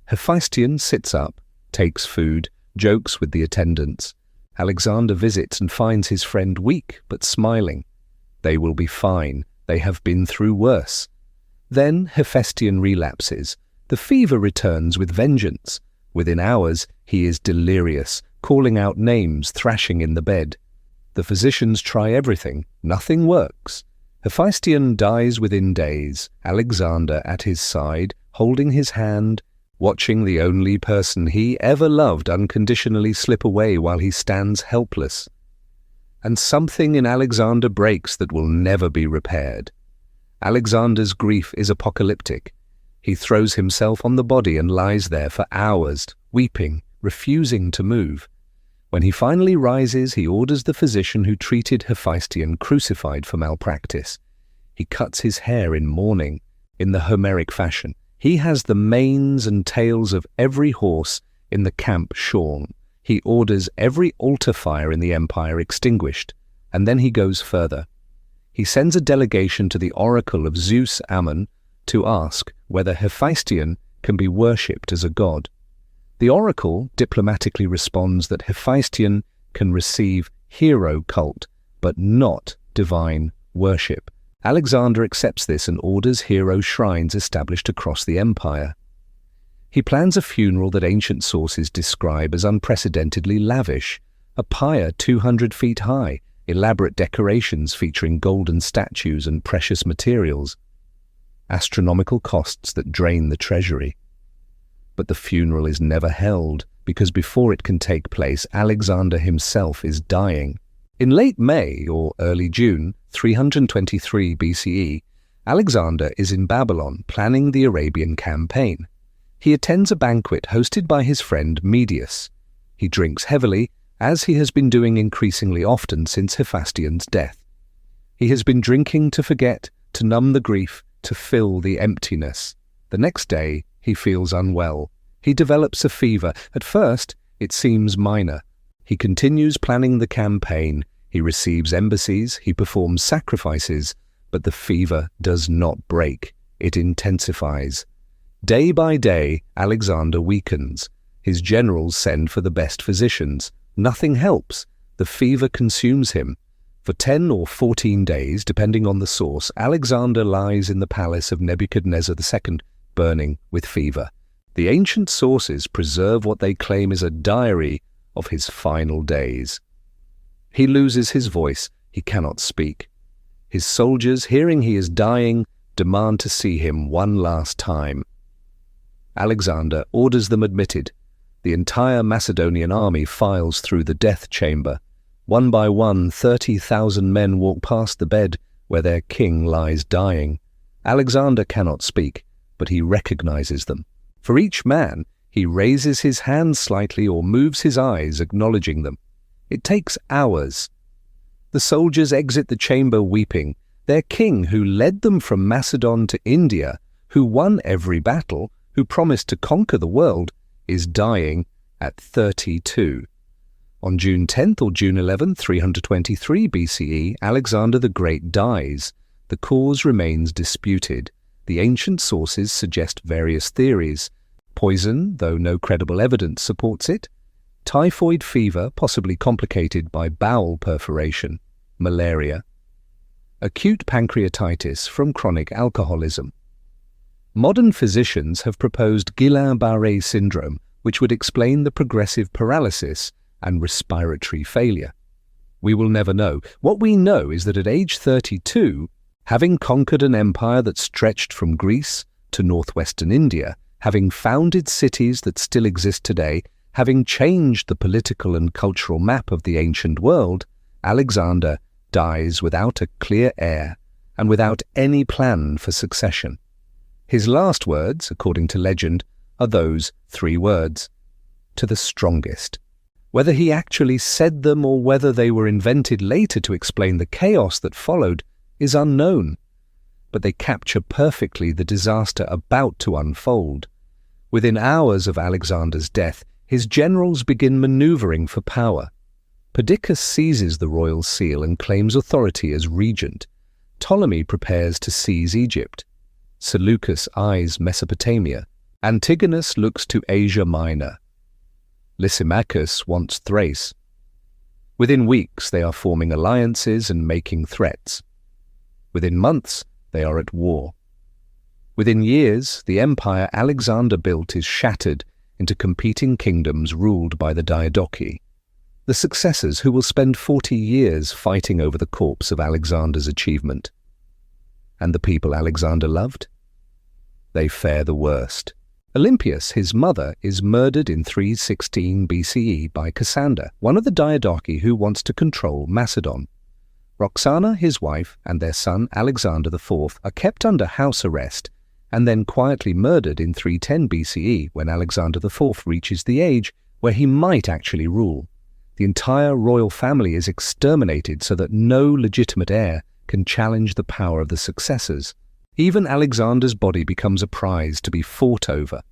Hephaestion sits up, takes food, jokes with the attendants. Alexander visits and finds his friend weak but smiling. They will be fine. They have been through worse. Then Hephaestion relapses. The fever returns with vengeance. Within hours, he is delirious, calling out names, thrashing in the bed. The physicians try everything. Nothing works. Hephaestion dies within days, Alexander at his side, holding his hand, watching the only person he ever loved unconditionally slip away while he stands helpless. And something in Alexander breaks that will never be repaired. Alexander's grief is apocalyptic. He throws himself on the body and lies there for hours, weeping, refusing to move. When he finally rises, he orders the physician who treated Hephaestion crucified for malpractice. He cuts his hair in mourning, in the Homeric fashion. He has the manes and tails of every horse in the camp shorn. He orders every altar fire in the empire extinguished, and then he goes further. he sends a delegation to the oracle of Zeus Ammon to ask whether Hephaestion can be worshipped as a god. The oracle diplomatically responds that Hephaestion can receive hero cult, but not divine worship. Alexander accepts this and orders hero shrines established across the empire. He plans a funeral that ancient sources describe as unprecedentedly lavish, a pyre 200 feet high, elaborate decorations featuring golden statues and precious materials, astronomical costs that drain the treasury. But the funeral is never held because before it can take place, Alexander himself is dying. In late May or early June 323 BCE, Alexander is in Babylon planning the Arabian campaign. He attends a banquet hosted by his friend Medius. He drinks heavily, as he has been doing increasingly often since Hephaestion's death. He has been drinking to forget, to numb the grief, to fill the emptiness. The next day, he feels unwell. He develops a fever. At first, it seems minor. He continues planning the campaign. He receives embassies. He performs sacrifices. But the fever does not break. It intensifies. Day by day, Alexander weakens. His generals send for the best physicians. Nothing helps. The fever consumes him. For 10 or 14 days, depending on the source, Alexander lies in the palace of Nebuchadnezzar II, burning with fever. The ancient sources preserve what they claim is a diary of his final days. He loses his voice. He cannot speak. His soldiers, hearing he is dying, demand to see him one last time. Alexander orders them admitted. The entire Macedonian army files through the death chamber. One by one, 30,000 men walk past the bed where their king lies dying. Alexander cannot speak, but he recognizes them. For each man, he raises his hands slightly or moves his eyes, acknowledging them. It takes hours. The soldiers exit the chamber weeping. Their king, who led them from Macedon to India, who won every battle, who promised to conquer the world, is dying at 32. On June 10th or June 11th, 323 BCE, Alexander the Great dies. The cause remains disputed. The ancient sources suggest various theories. Poison, though no credible evidence supports it. Typhoid fever, possibly complicated by bowel perforation. Malaria. Acute pancreatitis from chronic alcoholism. Modern physicians have proposed Guillain-Barré syndrome, which would explain the progressive paralysis and respiratory failure. We will never know. What we know is that at age 32, having conquered an empire that stretched from Greece to northwestern India, having founded cities that still exist today, having changed the political and cultural map of the ancient world, Alexander dies without a clear heir and without any plan for succession. His last words, according to legend, are those 3 words: to the strongest. Whether he actually said them or whether they were invented later to explain the chaos that followed is unknown, but they capture perfectly the disaster about to unfold. Within hours of Alexander's death, his generals begin maneuvering for power. Perdiccas seizes the royal seal and claims authority as regent. Ptolemy prepares to seize Egypt. Seleucus eyes Mesopotamia. Antigonus looks to Asia Minor. Lysimachus wants Thrace. Within weeks, they are forming alliances and making threats. Within months, they are at war. Within years, the empire Alexander built is shattered into competing kingdoms ruled by the Diadochi, the successors who will spend 40 years fighting over the corpse of Alexander's achievement. And the people Alexander loved? They fare the worst. Olympias, his mother, is murdered in 316 BCE by Cassander, one of the Diadochi who wants to control Macedon. Roxana, his wife, and their son Alexander IV are kept under house arrest and then quietly murdered in 310 BCE when Alexander IV reaches the age where he might actually rule. The entire royal family is exterminated so that no legitimate heir can challenge the power of the successors. Even Alexander's body becomes a prize to be fought over.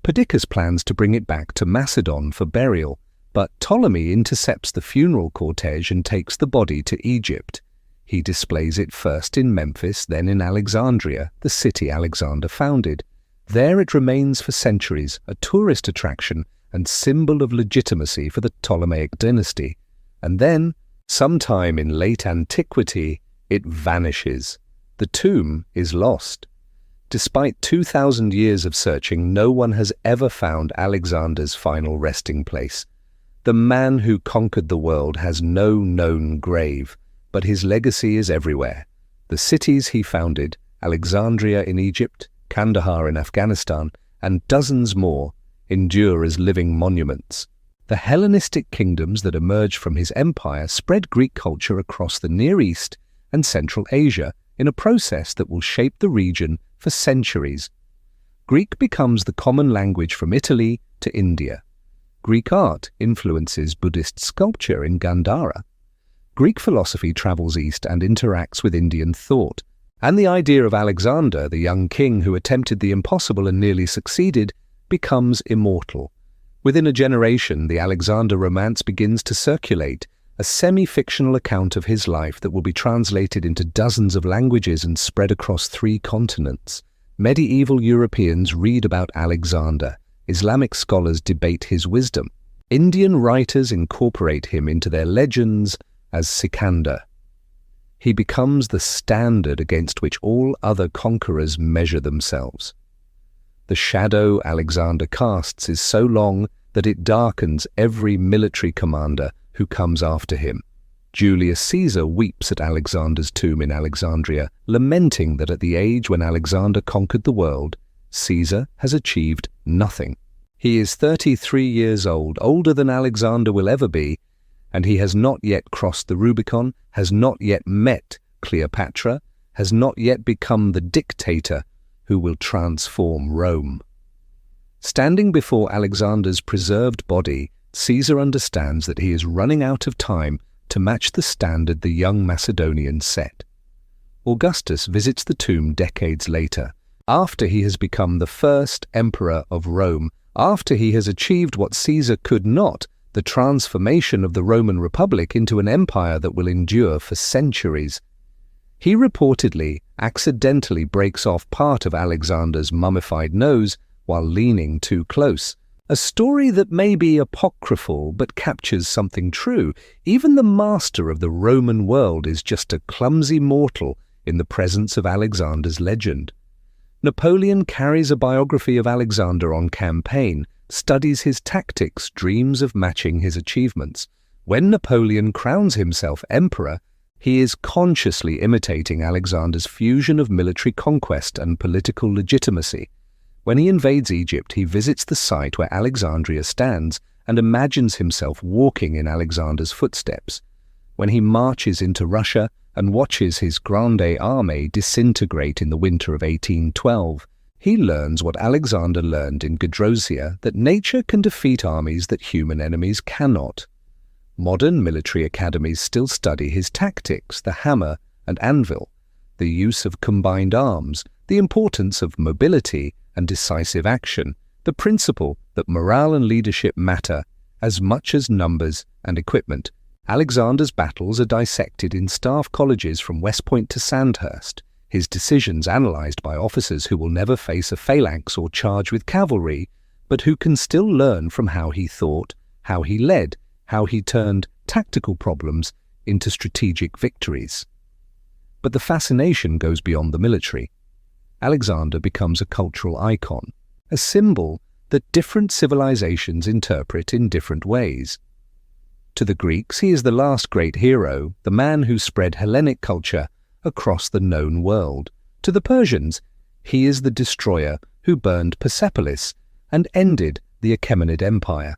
Perdiccas plans to bring it back to Macedon for burial, but Ptolemy intercepts the funeral cortege and takes the body to Egypt. He displays it first in Memphis, then in Alexandria, the city Alexander founded. There it remains for centuries, a tourist attraction and symbol of legitimacy for the Ptolemaic dynasty. And then, sometime in late antiquity, it vanishes. The tomb is lost. Despite 2,000 years of searching, no one has ever found Alexander's final resting place. The man who conquered the world has no known grave, but his legacy is everywhere. The cities he founded, Alexandria in Egypt, Kandahar in Afghanistan, and dozens more, endure as living monuments. The Hellenistic kingdoms that emerged from his empire spread Greek culture across the Near East and Central Asia in a process that will shape the region for centuries. Greek becomes the common language from Italy to India. Greek art influences Buddhist sculpture in Gandhara. Greek philosophy travels east and interacts with Indian thought. And the idea of Alexander, the young king who attempted the impossible and nearly succeeded, becomes immortal. Within a generation, the Alexander romance begins to circulate, a semi-fictional account of his life that will be translated into dozens of languages and spread across 3 continents. Medieval Europeans read about Alexander. Islamic scholars debate his wisdom. Indian writers incorporate him into their legends as Sikander. He becomes the standard against which all other conquerors measure themselves. The shadow Alexander casts is so long that it darkens every military commander who comes after him. Julius Caesar weeps at Alexander's tomb in Alexandria, lamenting that at the age when Alexander conquered the world, Caesar has achieved nothing. He is 33 years old, older than Alexander will ever be, and he has not yet crossed the Rubicon, has not yet met Cleopatra, has not yet become the dictator who will transform Rome. Standing before Alexander's preserved body, Caesar understands that he is running out of time to match the standard the young Macedonian set. Augustus visits the tomb decades later, after he has become the first emperor of Rome, after he has achieved what Caesar could not, the transformation of the Roman Republic into an empire that will endure for centuries. He reportedly accidentally breaks off part of Alexander's mummified nose while leaning too close. A story that may be apocryphal but captures something true. Even the master of the Roman world is just a clumsy mortal in the presence of Alexander's legend. Napoleon carries a biography of Alexander on campaign, studies his tactics, dreams of matching his achievements. When Napoleon crowns himself emperor, he is consciously imitating Alexander's fusion of military conquest and political legitimacy. When he invades Egypt, he visits the site where Alexandria stands and imagines himself walking in Alexander's footsteps. When he marches into Russia and watches his Grande Armée disintegrate in the winter of 1812, he learns what Alexander learned in Gedrosia, that nature can defeat armies that human enemies cannot. Modern military academies still study his tactics, the hammer and anvil, the use of combined arms, the importance of mobility and decisive action, the principle that morale and leadership matter as much as numbers and equipment. Alexander's battles are dissected in staff colleges from West Point to Sandhurst, his decisions analyzed by officers who will never face a phalanx or charge with cavalry, but who can still learn from how he thought, how he led, how he turned tactical problems into strategic victories. But the fascination goes beyond the military. Alexander becomes a cultural icon, a symbol that different civilizations interpret in different ways. To the Greeks, he is the last great hero, the man who spread Hellenic culture across the known world. To the Persians, he is the destroyer who burned Bucephalas and ended the Achaemenid Empire.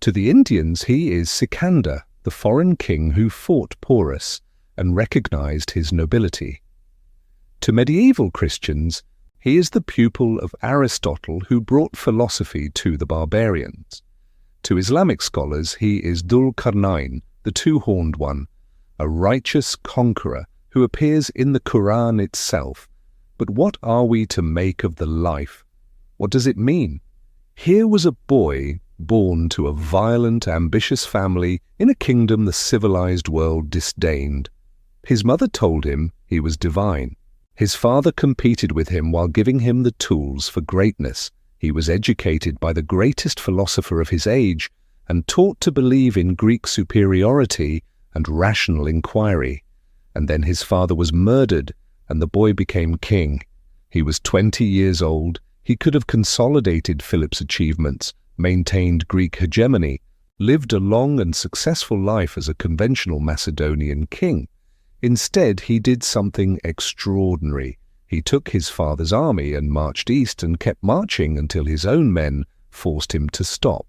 To the Indians, he is Sikander, the foreign king who fought Porus and recognized his nobility. To medieval Christians, he is the pupil of Aristotle who brought philosophy to the barbarians. To Islamic scholars, he is Dhul Qarnayn, the two-horned one, a righteous conqueror who appears in the Quran itself. But what are we to make of the life? What does it mean? Here was a boy born to a violent, ambitious family in a kingdom the civilized world disdained. His mother told him he was divine. His father competed with him while giving him the tools for greatness. He was educated by the greatest philosopher of his age and taught to believe in Greek superiority and rational inquiry. And then his father was murdered, and the boy became king. He was 20 years old. He could have consolidated Philip's achievements, maintained Greek hegemony, lived a long and successful life as a conventional Macedonian king. Instead, he did something extraordinary. He took his father's army and marched east and kept marching until his own men forced him to stop.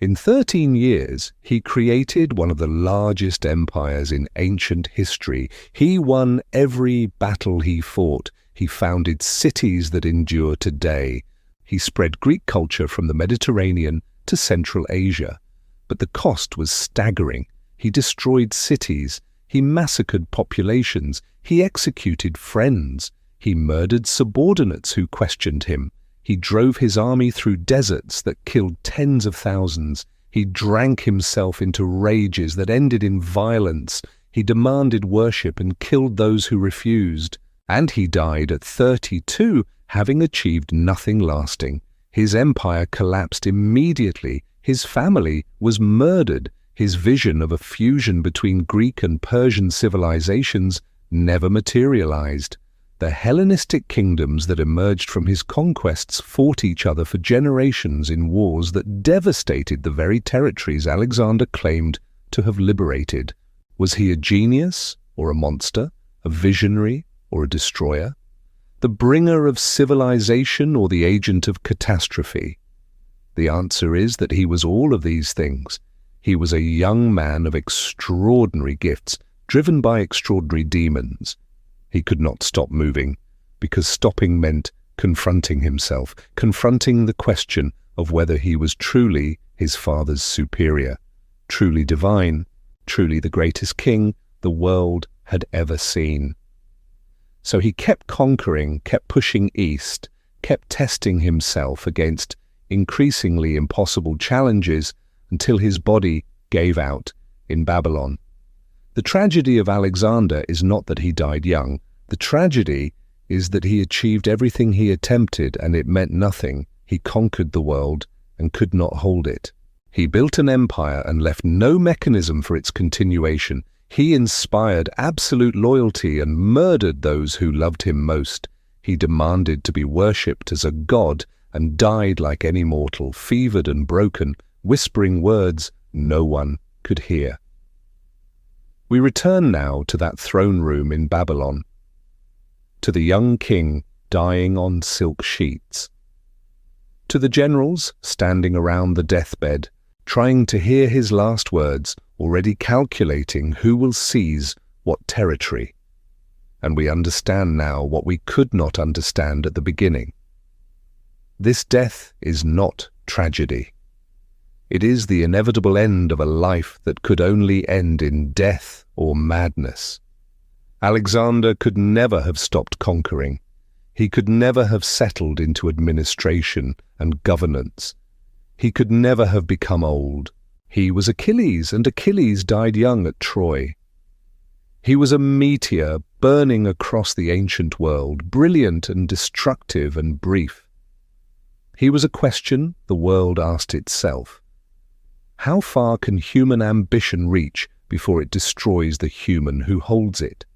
In 13 years, he created one of the largest empires in ancient history. He won every battle he fought. He founded cities that endure today. He spread Greek culture from the Mediterranean to Central Asia. But the cost was staggering. He destroyed cities. He massacred populations. He executed friends. He murdered subordinates who questioned him. He drove his army through deserts that killed tens of thousands. He drank himself into rages that ended in violence. He demanded worship and killed those who refused. And he died at 32, having achieved nothing lasting. His empire collapsed immediately. His family was murdered. His vision of a fusion between Greek and Persian civilizations never materialized. The Hellenistic kingdoms that emerged from his conquests fought each other for generations in wars that devastated the very territories Alexander claimed to have liberated. Was he a genius or a monster, a visionary or a destroyer, the bringer of civilization or the agent of catastrophe? The answer is that he was all of these things. He was a young man of extraordinary gifts, driven by extraordinary demons. He could not stop moving, because stopping meant confronting himself, confronting the question of whether he was truly his father's superior, truly divine, truly the greatest king the world had ever seen. So he kept conquering, kept pushing east, kept testing himself against increasingly impossible challenges until his body gave out in Babylon. The tragedy of Alexander is not that he died young. The tragedy is that he achieved everything he attempted and it meant nothing. He conquered the world and could not hold it. He built an empire and left no mechanism for its continuation. He inspired absolute loyalty and murdered those who loved him most. He demanded to be worshipped as a god and died like any mortal, fevered and broken, whispering words no one could hear. We return now to that throne room in Babylon, to the young king dying on silk sheets, to the generals standing around the deathbed, trying to hear his last words, already calculating who will seize what territory. And we understand now what we could not understand at the beginning. This death is not tragedy. It is the inevitable end of a life that could only end in death or madness. Alexander could never have stopped conquering. He could never have settled into administration and governance. He could never have become old. He was Achilles, and Achilles died young at Troy. He was a meteor burning across the ancient world, brilliant and destructive and brief. He was a question the world asked itself. How far can human ambition reach before it destroys the human who holds it?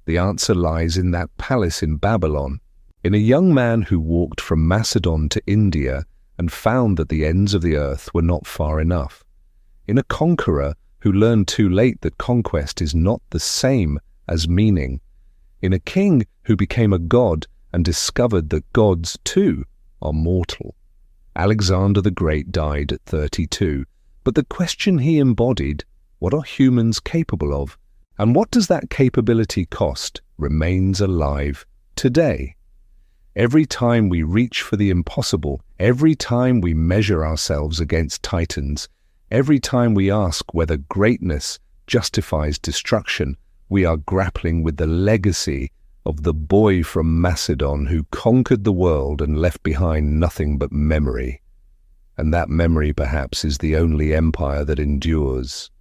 The answer lies in that palace in Babylon, in a young man who walked from Macedon to India and found that the ends of the earth were not far enough, in a conqueror who learned too late that conquest is not the same as meaning, in a king who became a god and discovered that gods, too, are mortal. Alexander the Great died at 32, but the question he embodied, what are humans capable of, and what does that capability cost, remains alive today. Every time we reach for the impossible, every time we measure ourselves against titans, every time we ask whether greatness justifies destruction, we are grappling with the legacy of the boy from Macedon who conquered the world and left behind nothing but memory. And that memory, perhaps, is the only empire that endures.